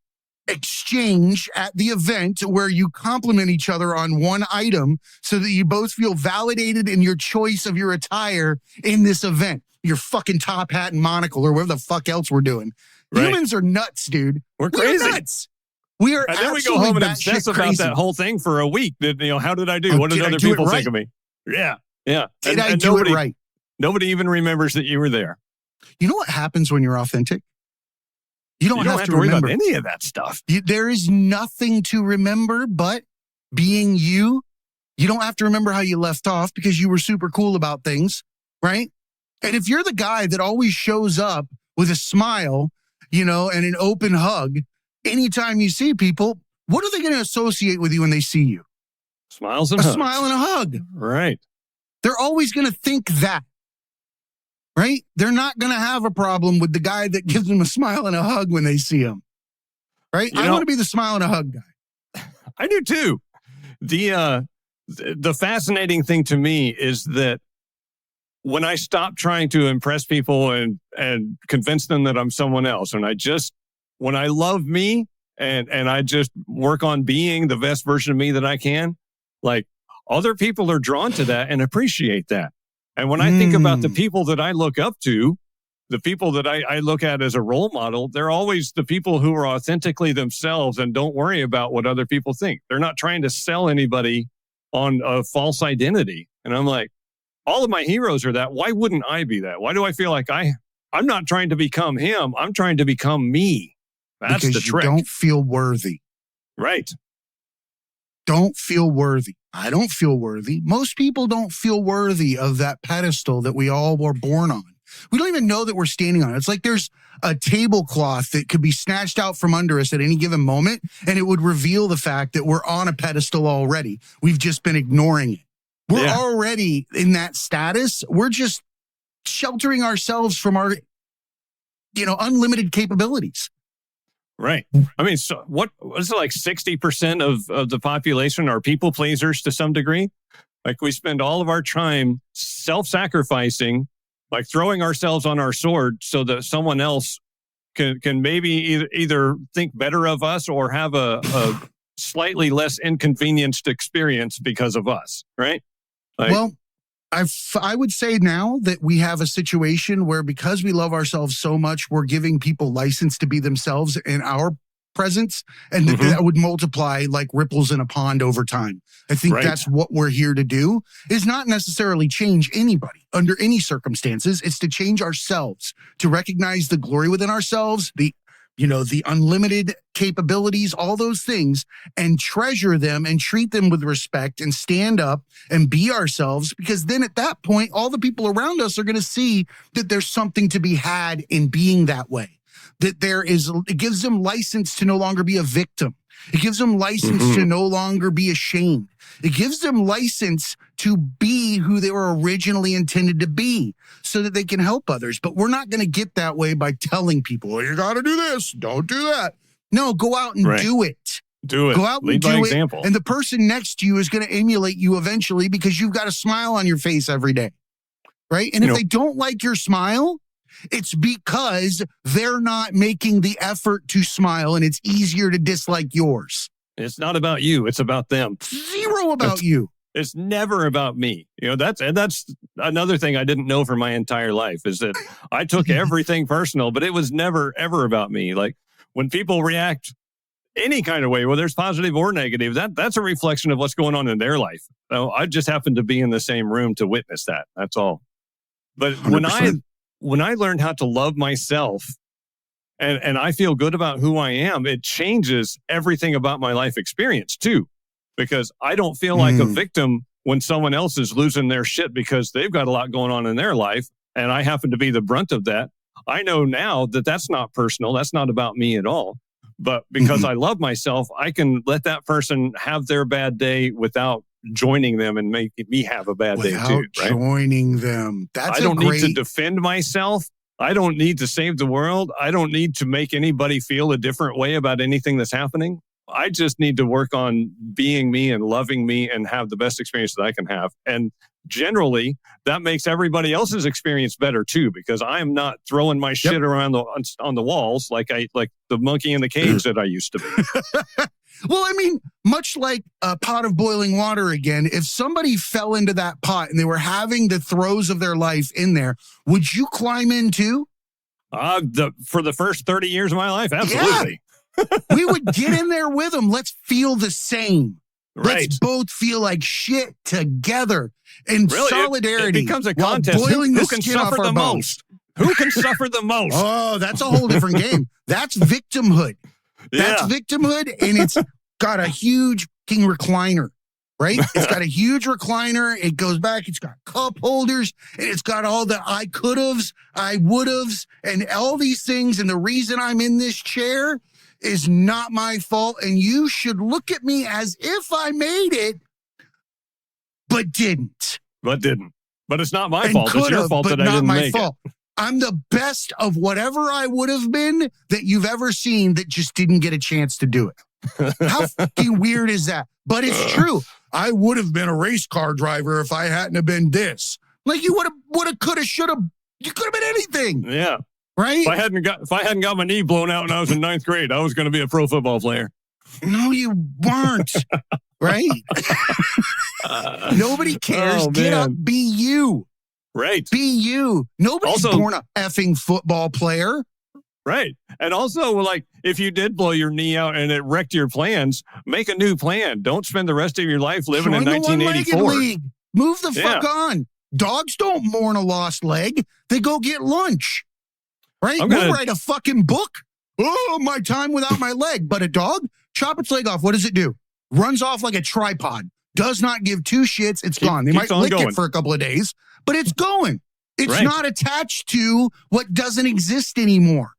exchange at the event where you compliment each other on one item so that you both feel validated in your choice of your attire in this event. Your fucking top hat and monocle or whatever the fuck else we're doing. Humans are nuts, dude. We're crazy. We're nuts. We are. And then we go home and obsess about that whole thing for a week. How did I do? What did other people think of me? Yeah. Did I do it right? Nobody even remembers that you were there. You know what happens when you're authentic? You don't have to worry remember about any of that stuff. There is nothing to remember but being you. You don't have to remember how you left off because you were super cool about things, right? And if you're the guy that always shows up with a smile, and an open hug, anytime you see people, what are they going to associate with you when they see you? Smiles and hugs. A smile and a hug. Right. They're always going to think that, right? They're not going to have a problem with the guy that gives them a smile and a hug when they see him, right? I want to be the smile and a hug guy. I do too. The fascinating thing to me is that when I stop trying to impress people and convince them that I'm someone else, and when I love me and I just work on being the best version of me that I can, like other people are drawn to that and appreciate that. And when I think about the people that I look up to, the people that I look at as a role model, they're always the people who are authentically themselves and don't worry about what other people think. They're not trying to sell anybody on a false identity. And I'm like, all of my heroes are that. Why wouldn't I be that? Why do I feel like I'm not trying to become him? I'm trying to become me. That's because the trick. You don't feel worthy. Right. Don't feel worthy. I don't feel worthy. Most people don't feel worthy of that pedestal that we all were born on. We don't even know that we're standing on it. It's like there's a tablecloth that could be snatched out from under us at any given moment, and it would reveal the fact that we're on a pedestal already. We've just been ignoring it. We're already in that status. We're just sheltering ourselves from our, unlimited capabilities. Right. I mean, so what is it, like 60% of the population are people pleasers to some degree? Like we spend all of our time self-sacrificing, like throwing ourselves on our sword so that someone else can maybe either think better of us or have a slightly less inconvenienced experience because of us, right? Well, I would say now that we have a situation where because we love ourselves so much, we're giving people license to be themselves in our presence, and that would multiply like ripples in a pond over time. I think that's what we're here to do, is not necessarily change anybody under any circumstances. It's to change ourselves, to recognize the glory within ourselves, the unlimited capabilities, all those things, and treasure them and treat them with respect and stand up and be ourselves. Because then at that point, all the people around us are going to see that there's something to be had in being that way. That it gives them license to no longer be a victim. It gives them license to no longer be ashamed. It gives them license to be who they were originally intended to be so that they can help others. But we're not going to get that way by telling people, well, you got to do this. Don't do that. No, go out and do it. Do it. Go out Lead and by do example. it. And the person next to you is going to emulate you eventually because you've got a smile on your face every day. Right? And if they don't like your smile, it's because they're not making the effort to smile, and it's easier to dislike yours. It's not about you. It's about them. Zero about you. It's never about me. That's another thing I didn't know for my entire life, is that I took everything personal, but it was never, ever about me. Like when people react any kind of way, whether it's positive or negative, that's a reflection of what's going on in their life. So I just happened to be in the same room to witness that. That's all. But 100%. when I learned how to love myself and I feel good about who I am, it changes everything about my life experience too, because I don't feel like a victim when someone else is losing their shit because they've got a lot going on in their life and I happen to be the brunt of that. I know now that that's not personal. That's not about me at all. But because I love myself, I can let that person have their bad day without joining them and making me have a bad day too. Right? Joining them. I don't need to defend myself. I don't need to save the world. I don't need to make anybody feel a different way about anything that's happening. I just need to work on being me and loving me and have the best experience that I can have. And generally, that makes everybody else's experience better too, because I am not throwing my shit around on the walls like the monkey in the cage that I used to be. Well, I mean, much like a pot of boiling water again, if somebody fell into that pot and they were having the throes of their life in there, would you climb in too? For the first 30 years of my life, absolutely. Yeah. We would get in there with them. Let's feel the same. Right. Let's both feel like shit together in solidarity. It becomes a contest. Who can suffer the most? Who can suffer the most? Oh, that's a whole different game. That's victimhood. That's victimhood, and it's got a huge king recliner, right? It's got a huge recliner. It goes back. It's got cup holders, and it's got all the I could'ves, I would'ves, and all these things. And the reason I'm in this chair is not my fault, and you should look at me as if I made it, but didn't. But it's not my fault. It's your fault that I didn't make it. I'm the best of whatever I would have been that you've ever seen that just didn't get a chance to do it. How fucking weird is that? But it's true. I would have been a race car driver if I hadn't have been this. Like you would have, could have, should have. You could have been anything. Yeah. Right? If I hadn't got my knee blown out when I was in 9th grade, I was going to be a pro football player. No, you weren't. Right? Nobody cares. Get up. Be you. Right. Be you. Nobody's born a effing football player. Right. And also, like, if you did blow your knee out and it wrecked your plans, make a new plan. Don't spend the rest of your life living in 1984. League. Move the fuck on. Dogs don't mourn a lost leg. They go get lunch. Right? We'll write a fucking book. Oh, my time without my leg. But a dog, chop its leg off. What does it do? Runs off like a tripod. Does not give two shits. It's gone. They might lick it for a couple of days, but it's going. It's not attached to what doesn't exist anymore.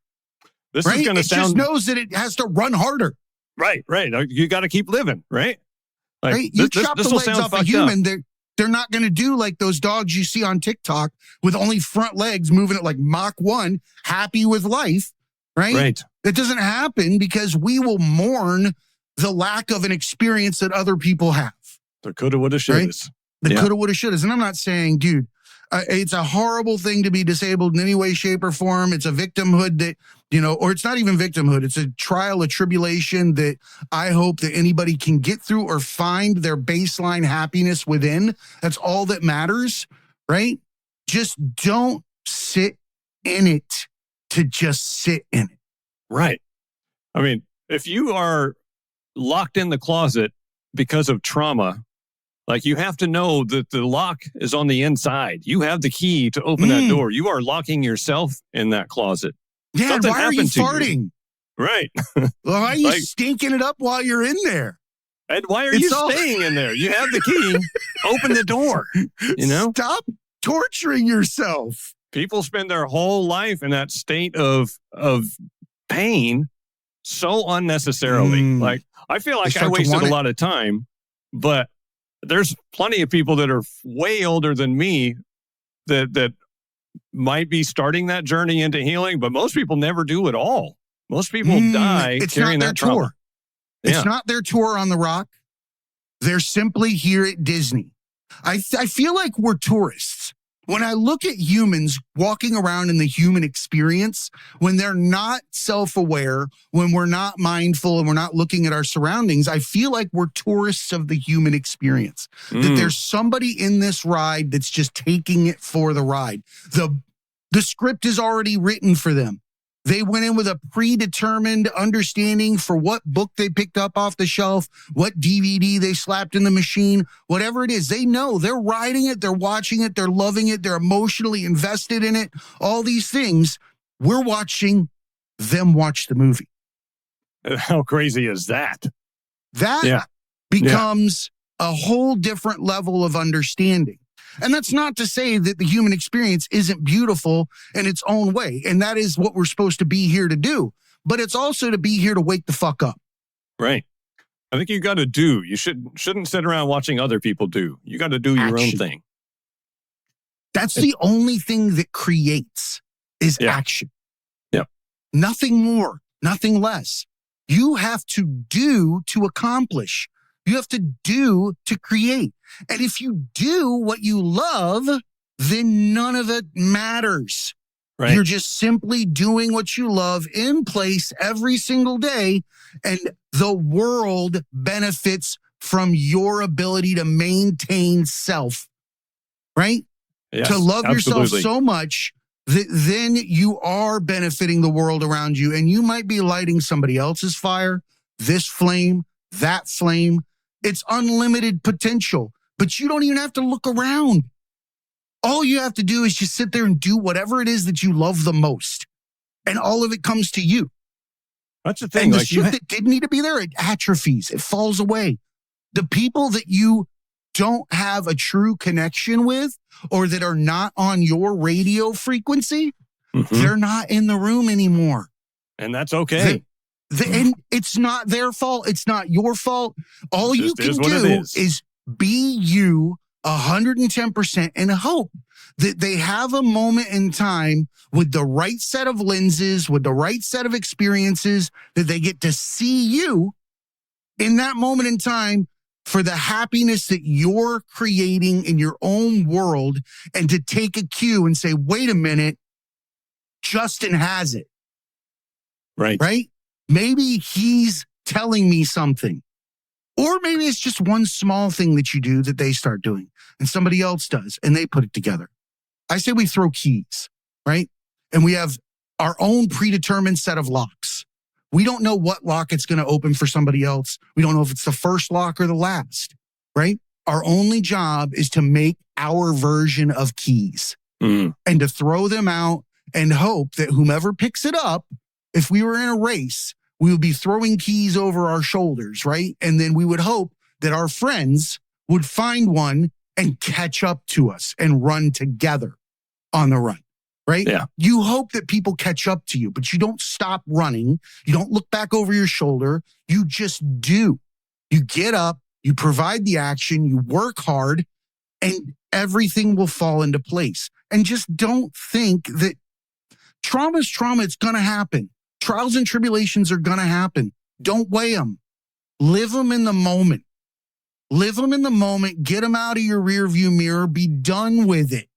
This is going to sound... just knows that it has to run harder. Right. You got to keep living, right? Like, right? You chop the legs off a human, they're not going to do like those dogs you see on TikTok with only front legs moving at like Mach 1, happy with life, right? Right. That doesn't happen because we will mourn the lack of an experience that other people have. The coulda, woulda, shouldas. The coulda, woulda, shouldas. And I'm not saying, dude, it's a horrible thing to be disabled in any way, shape, or form. It's a victimhood that, or it's not even victimhood. It's a trial, a tribulation that I hope that anybody can get through or find their baseline happiness within. That's all that matters, right? Just don't sit in it to just sit in it. Right. I mean, if you are locked in the closet because of trauma, like you have to know that the lock is on the inside. You have the key to open that door. You are locking yourself in that closet. Yeah, Something why are you farting? Right. Why are you stinking it up while you're in there? And why are you staying in there? You have the key. Open the door. Stop torturing yourself. People spend their whole life in that state of pain so unnecessarily. Like, I feel like I wasted a lot of time, but there's plenty of people that are way older than me that might be starting that journey into healing, but most people never do at all. Most people die carrying that trauma. It's not their tour on the rock. They're simply here at Disney. I feel like we're tourists. When I look at humans walking around in the human experience, when they're not self-aware, when we're not mindful and we're not looking at our surroundings, I feel like we're tourists of the human experience. That there's somebody in this ride that's just taking it for the ride. The script is already written for them. They went in with a predetermined understanding for what book they picked up off the shelf, what DVD they slapped in the machine, whatever it is. They know they're riding it, they're watching it, they're loving it, they're emotionally invested in it. All these things, we're watching them watch the movie. How crazy is that? That becomes a whole different level of understanding. And that's not to say that the human experience isn't beautiful in its own way. And that is what we're supposed to be here to do. But it's also to be here to wake the fuck up. Right. I think you got to do. You shouldn't sit around watching other people do. You got to do your own thing. That's the only thing that creates is action. Yep. Nothing more, nothing less. You have to do to accomplish. You have to do to create. And if you do what you love, then none of it matters. Right. You're just simply doing what you love in place every single day. And the world benefits from your ability to maintain self, right? Yes, to love yourself absolutely. So much that then you are benefiting the world around you. And you might be lighting somebody else's fire, this flame, that flame. It's unlimited potential, but you don't even have to look around. All you have to do is just sit there and do whatever it is that you love the most. And all of it comes to you. That's the thing. And the shit that did need to be there, it atrophies. It falls away. The people that you don't have a true connection with or that are not on your radio frequency, they're not in the room anymore. And that's okay. And it's not their fault. It's not your fault. All you can do is be you 110% and hope that they have a moment in time with the right set of lenses, with the right set of experiences, that they get to see you in that moment in time for the happiness that you're creating in your own world, and to take a cue and say, wait a minute, Justin has it. Right? Maybe he's telling me something. Or maybe it's just one small thing that you do that they start doing and somebody else does and they put it together. I say we throw keys, right? And we have our own predetermined set of locks. We don't know what lock it's going to open for somebody else. We don't know if it's the first lock or the last, right? Our only job is to make our version of keys and to throw them out and hope that whomever picks it up, if we were in a race, we would be throwing keys over our shoulders, right? And then we would hope that our friends would find one and catch up to us and run together on the run, right? Yeah. You hope that people catch up to you, but you don't stop running. You don't look back over your shoulder. You just do. You get up, you provide the action, you work hard, and everything will fall into place. And just don't think that trauma's trauma. It's going to happen. Trials and tribulations are going to happen. Don't weigh them. Live them in the moment. Live them in the moment. Get them out of your rearview mirror. Be done with it.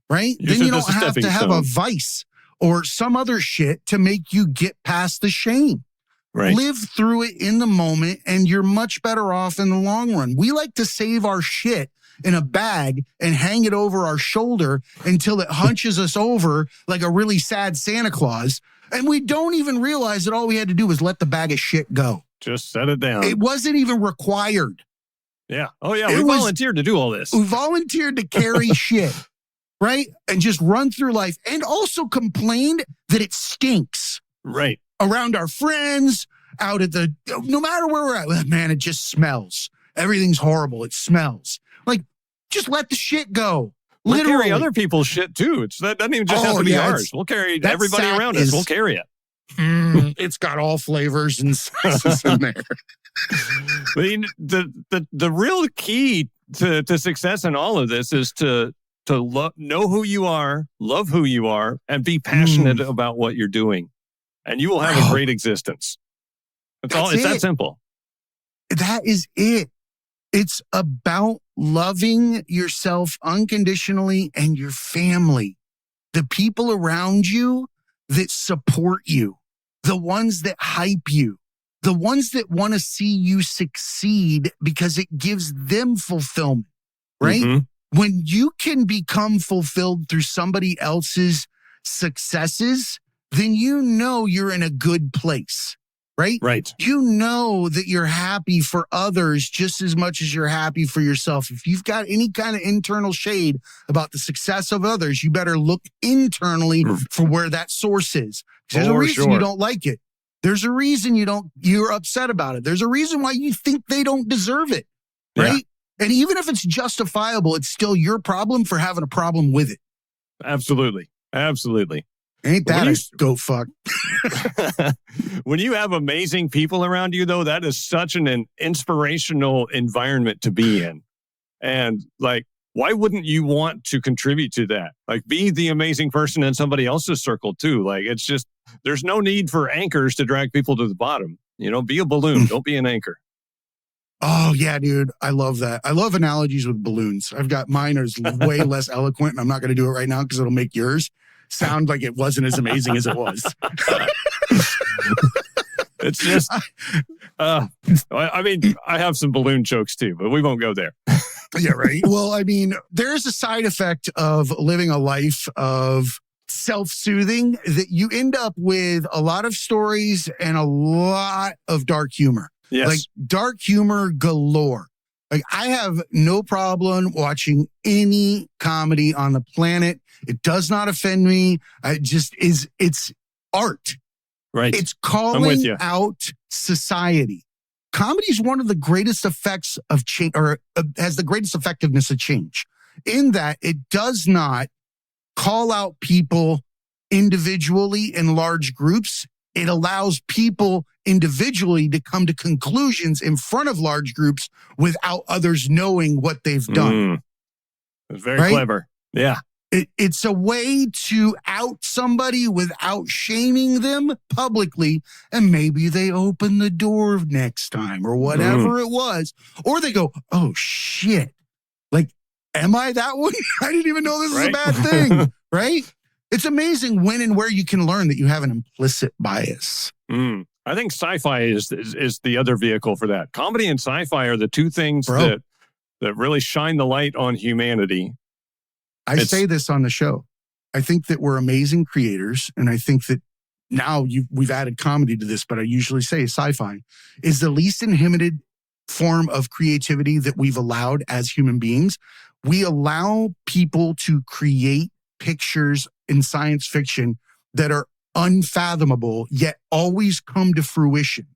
Right? Then you don't have to have a vice or some other shit to make you get past the shame. Right. Live through it in the moment, and you're much better off in the long run. We like to save our shit in a bag and hang it over our shoulder until it hunches us over like a really sad Santa Claus. And we don't even realize that all we had to do was let the bag of shit go. Just set it down. It wasn't even required. Yeah. Oh, yeah. We volunteered to do all this. We volunteered to carry shit, right? And just run through life, and also complained that it stinks. Right. Around our friends, out at no matter where we're at, man, it just smells. Everything's horrible. It smells. Like, just let the shit go. We'll carry other people's shit too. That doesn't even just have to be ours. We'll carry everybody around us. We'll carry it. It's got all flavors and spices in there. I mean, the real key to success in all of this is to know who you are, love who you are, and be passionate about what you're doing. And you will have a great existence. It's that simple. That is it. It's about loving yourself unconditionally and your family, the people around you that support you, the ones that hype you, the ones that want to see you succeed because it gives them fulfillment, right? Mm-hmm. When you can become fulfilled through somebody else's successes, then you know you're in a good place. Right? Right. You know that you're happy for others just as much as you're happy for yourself. If you've got any kind of internal shade about the success of others, you better look internally for where that source is. There's a reason you don't like it. There's a reason you're upset about it. There's a reason why you think they don't deserve it. Right? Yeah. And even if it's justifiable, it's still your problem for having a problem with it. Absolutely. Absolutely. Ain't that a goat fuck? When you have amazing people around you, though, that is such an inspirational environment to be in. And like, why wouldn't you want to contribute to that? Like, be the amazing person in somebody else's circle too. Like, it's just, there's no need for anchors to drag people to the bottom. You know, be a balloon. Don't be an anchor. Oh, yeah, dude. I love that. I love analogies with balloons. I've got mine is way less eloquent, and I'm not going to do it right now because it'll make yours sound like it wasn't as amazing as it was. It's just, I mean, I have some balloon jokes too, but we won't go there. Yeah, right. Well, I mean, there's a side effect of living a life of self-soothing that you end up with a lot of stories and a lot of dark humor. Yes. Like dark humor galore. Like, I have no problem watching any comedy on the planet. It does not offend me. It's art. Right. It's calling out society. Comedy is one of the greatest effects of change, or has the greatest effectiveness of change, in that it does not call out people individually in large groups. It allows people individually to come to conclusions in front of large groups without others knowing what they've done. It's very clever. Yeah. It's a way to out somebody without shaming them publicly. And maybe they open the door next time or whatever it was. Or they go, oh, shit. Like, am I that one? I didn't even know this was a bad thing. Right? It's amazing when and where you can learn that you have an implicit bias. I think sci-fi is the other vehicle for that. Comedy and sci-fi are the two things that really shine the light on humanity. I say this on the show. I think that we're amazing creators, and I think that now we've added comedy to this, but I usually say sci-fi is the least inhibited form of creativity that we've allowed as human beings. We allow people to create pictures in science fiction that are unfathomable, yet always come to fruition.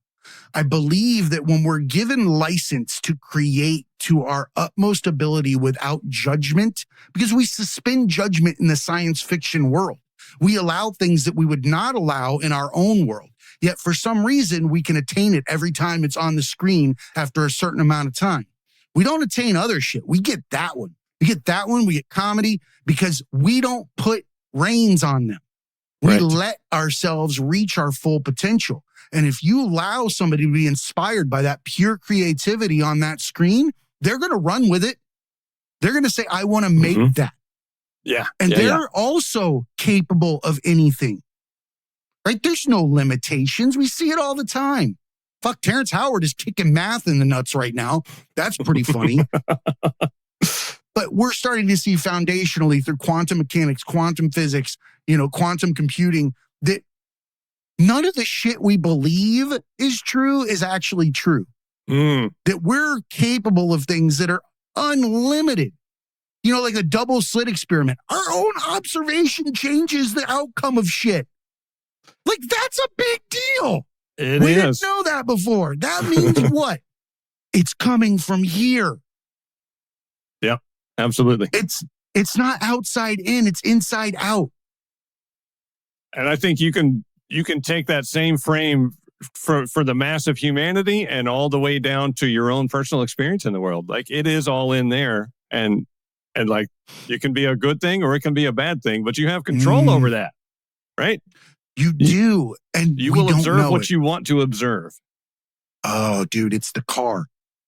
I believe that when we're given license to create to our utmost ability without judgment, because we suspend judgment in the science fiction world, we allow things that we would not allow in our own world. Yet for some reason, we can attain it every time it's on the screen after a certain amount of time. We don't attain other shit. We get that one. We get that one. We get comedy because we don't put reins on them. We let ourselves reach our full potential. And if you allow somebody to be inspired by that pure creativity on that screen, they're going to run with it. They're going to say, I want to make that. Yeah. And they're also capable of anything. Right? There's no limitations. We see it all the time. Fuck, Terrence Howard is kicking math in the nuts right now. That's pretty funny. But we're starting to see foundationally through quantum mechanics, quantum physics, quantum computing, that none of the shit we believe is true is actually true. That we're capable of things that are unlimited. Like a double slit experiment. Our own observation changes the outcome of shit. Like, that's a big deal. We didn't know that before. That means what? It's coming from here. Yeah, absolutely. It's not outside in, it's inside out. And I think you can take that same frame for the mass of humanity and all the way down to your own personal experience in the world. Like, it is all in there. And like, it can be a good thing or it can be a bad thing, but you have control over that, right? You do. And you will observe what you want to observe. Oh, dude, it's the car.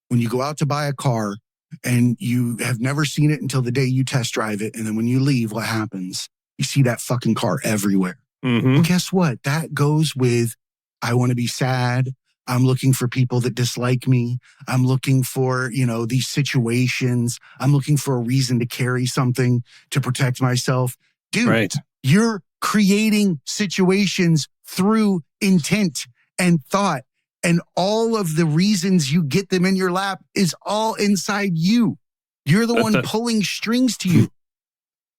When you go out to buy a car and you have never seen it until the day you test drive it. And then when you leave, what happens? You see that fucking car everywhere. Well, guess what? That goes with, I want to be sad. I'm looking for people that dislike me. I'm looking for, these situations. I'm looking for a reason to carry something to protect myself. Dude, you're creating situations through intent and thought. And all of the reasons you get them in your lap is all inside you. You're the one pulling strings to you.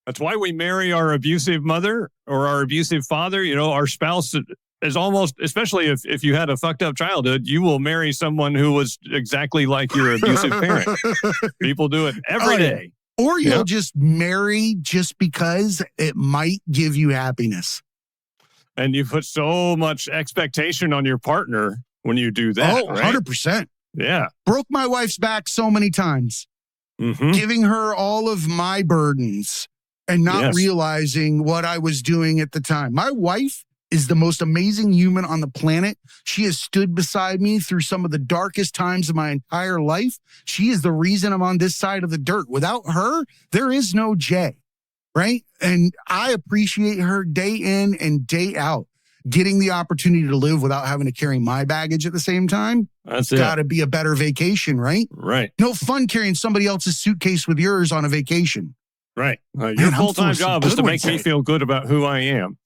That's why we marry our abusive mother or our abusive father. Our spouse is almost, especially if you had a fucked up childhood, you will marry someone who was exactly like your abusive parent. People do it every day. Or you'll just marry just because it might give you happiness. And you put so much expectation on your partner when you do that. Oh, 100%. Yeah. Broke my wife's back so many times. Giving her all of my burdens and not realizing what I was doing at the time. My wife is the most amazing human on the planet. She has stood beside me through some of the darkest times of my entire life. She is the reason I'm on this side of the dirt. Without her, there is no Jay, right? And I appreciate her day in and day out. Getting the opportunity to live without having to carry my baggage at the same time. That's got to be a better vacation, right? Right. No fun carrying somebody else's suitcase with yours on a vacation. Right. Your full-time job is to make me feel good about who I am.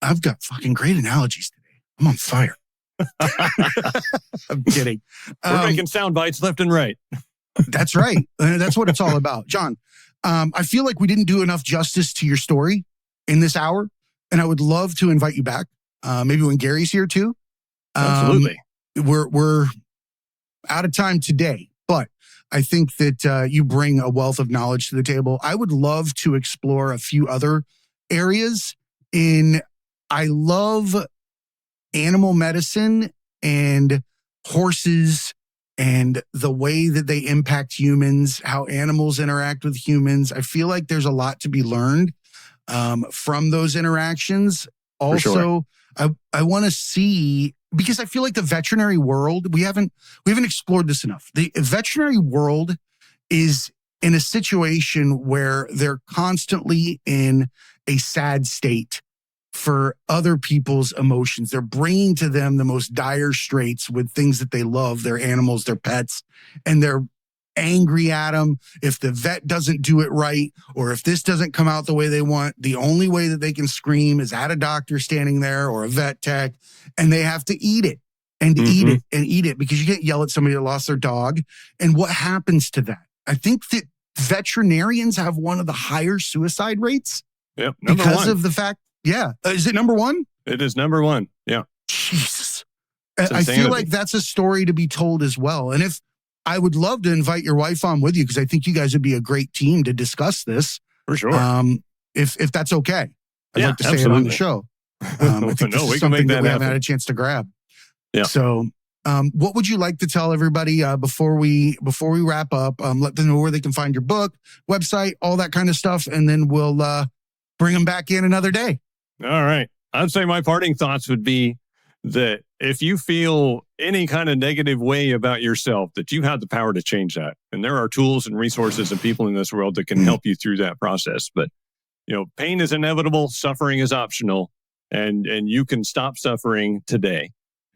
I've got fucking great analogies today. I'm on fire. I'm kidding. We're making sound bites left and right. That's right. That's what it's all about. John, I feel like we didn't do enough justice to your story in this hour, and I would love to invite you back. Maybe when Gary's here too. Absolutely. We're out of time today, but I think that you bring a wealth of knowledge to the table. I would love to explore a few other areas I love animal medicine and horses and the way that they impact humans, how animals interact with humans. I feel like there's a lot to be learned from those interactions. Also, sure. I want to see, because I feel like the veterinary world, we haven't explored this enough. The veterinary world is in a situation where they're constantly in a sad state for other people's emotions. They're bringing to them the most dire straits with things that they love, their animals, their pets, and they're angry at them if the vet doesn't do it right, or if this doesn't come out the way they want. The only way that they can scream is at a doctor standing there or a vet tech, and they have to eat it and eat it because you can't yell at somebody that lost their dog. And what happens to that? I think that veterinarians have one of the higher suicide rates. Yep, because of the fact. Yeah. Is it number one? It is number one. Yeah. Jesus. I feel like that's a story to be told as well. And I would love to invite your wife on with you, because I think you guys would be a great team to discuss this. For sure. If that's okay. I'd like to say absolutely. it on the show. I think this is something that we haven't had a chance to grab. Yeah. So what would you like to tell everybody before we wrap up? Let them know where they can find your book, website, all that kind of stuff. And then we'll bring them back in another day. All right. I'd say my parting thoughts would be that if you feel any kind of negative way about yourself, that you have the power to change that. And there are tools and resources and people in this world that can help you through that process. But, pain is inevitable. Suffering is optional. And you can stop suffering today.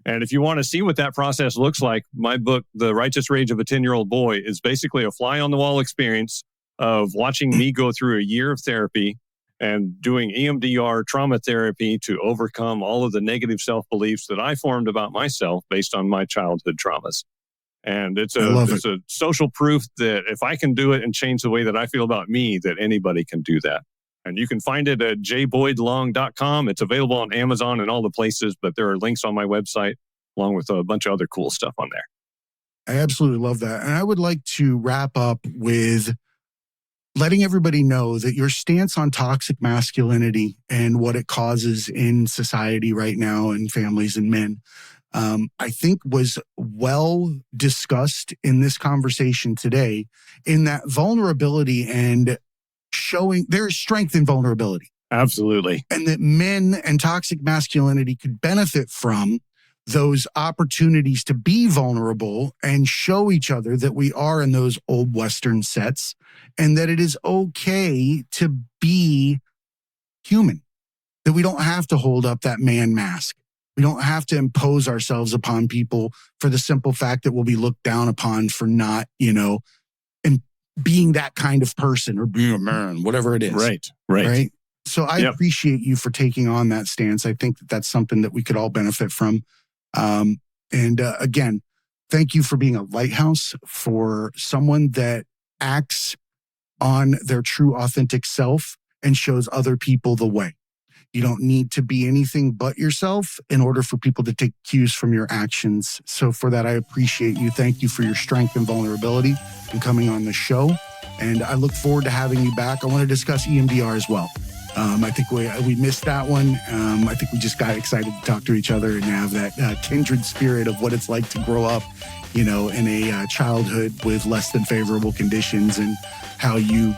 And if you want to see what that process looks like, my book, The Righteous Rage of a 10-Year-Old Boy, is basically a fly on the wall experience of watching me go through a year of therapy and doing EMDR trauma therapy to overcome all of the negative self-beliefs that I formed about myself based on my childhood traumas. And it's a social proof that if I can do it and change the way that I feel about me, that anybody can do that. And you can find it at jboydlong.com. It's available on Amazon and all the places, but there are links on my website along with a bunch of other cool stuff on there. I absolutely love that. And I would like to wrap up with letting everybody know that your stance on toxic masculinity and what it causes in society right now and families and men, I think was well discussed in this conversation today, in that vulnerability and showing there is strength in vulnerability. Absolutely. And that men and toxic masculinity could benefit from those opportunities to be vulnerable and show each other that we are in those old Western sets, and that it is okay to be human, that we don't have to hold up that man mask. We don't have to impose ourselves upon people for the simple fact that we'll be looked down upon for not, and being that kind of person or being a man, whatever it is. Right. So I appreciate you for taking on that stance. I think that that's something that we could all benefit from. Again, thank you for being a lighthouse for someone that acts on their true authentic self and shows other people the way. You don't need to be anything but yourself in order for people to take cues from your actions. So for that, I appreciate you. Thank you for your strength and vulnerability and coming on the show. And I look forward to having you back. I want to discuss EMDR as well. I think we missed that one. I think we just got excited to talk to each other and have that kindred spirit of what it's like to grow up, in a childhood with less than favorable conditions, and how you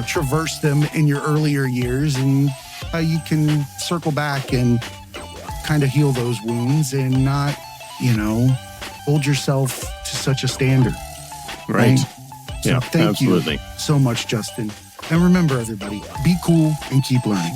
traverse them in your earlier years, and how you can circle back and kind of heal those wounds and not, hold yourself to such a standard. Right. So thank you so much, Justin. And remember, everybody, be cool and keep learning.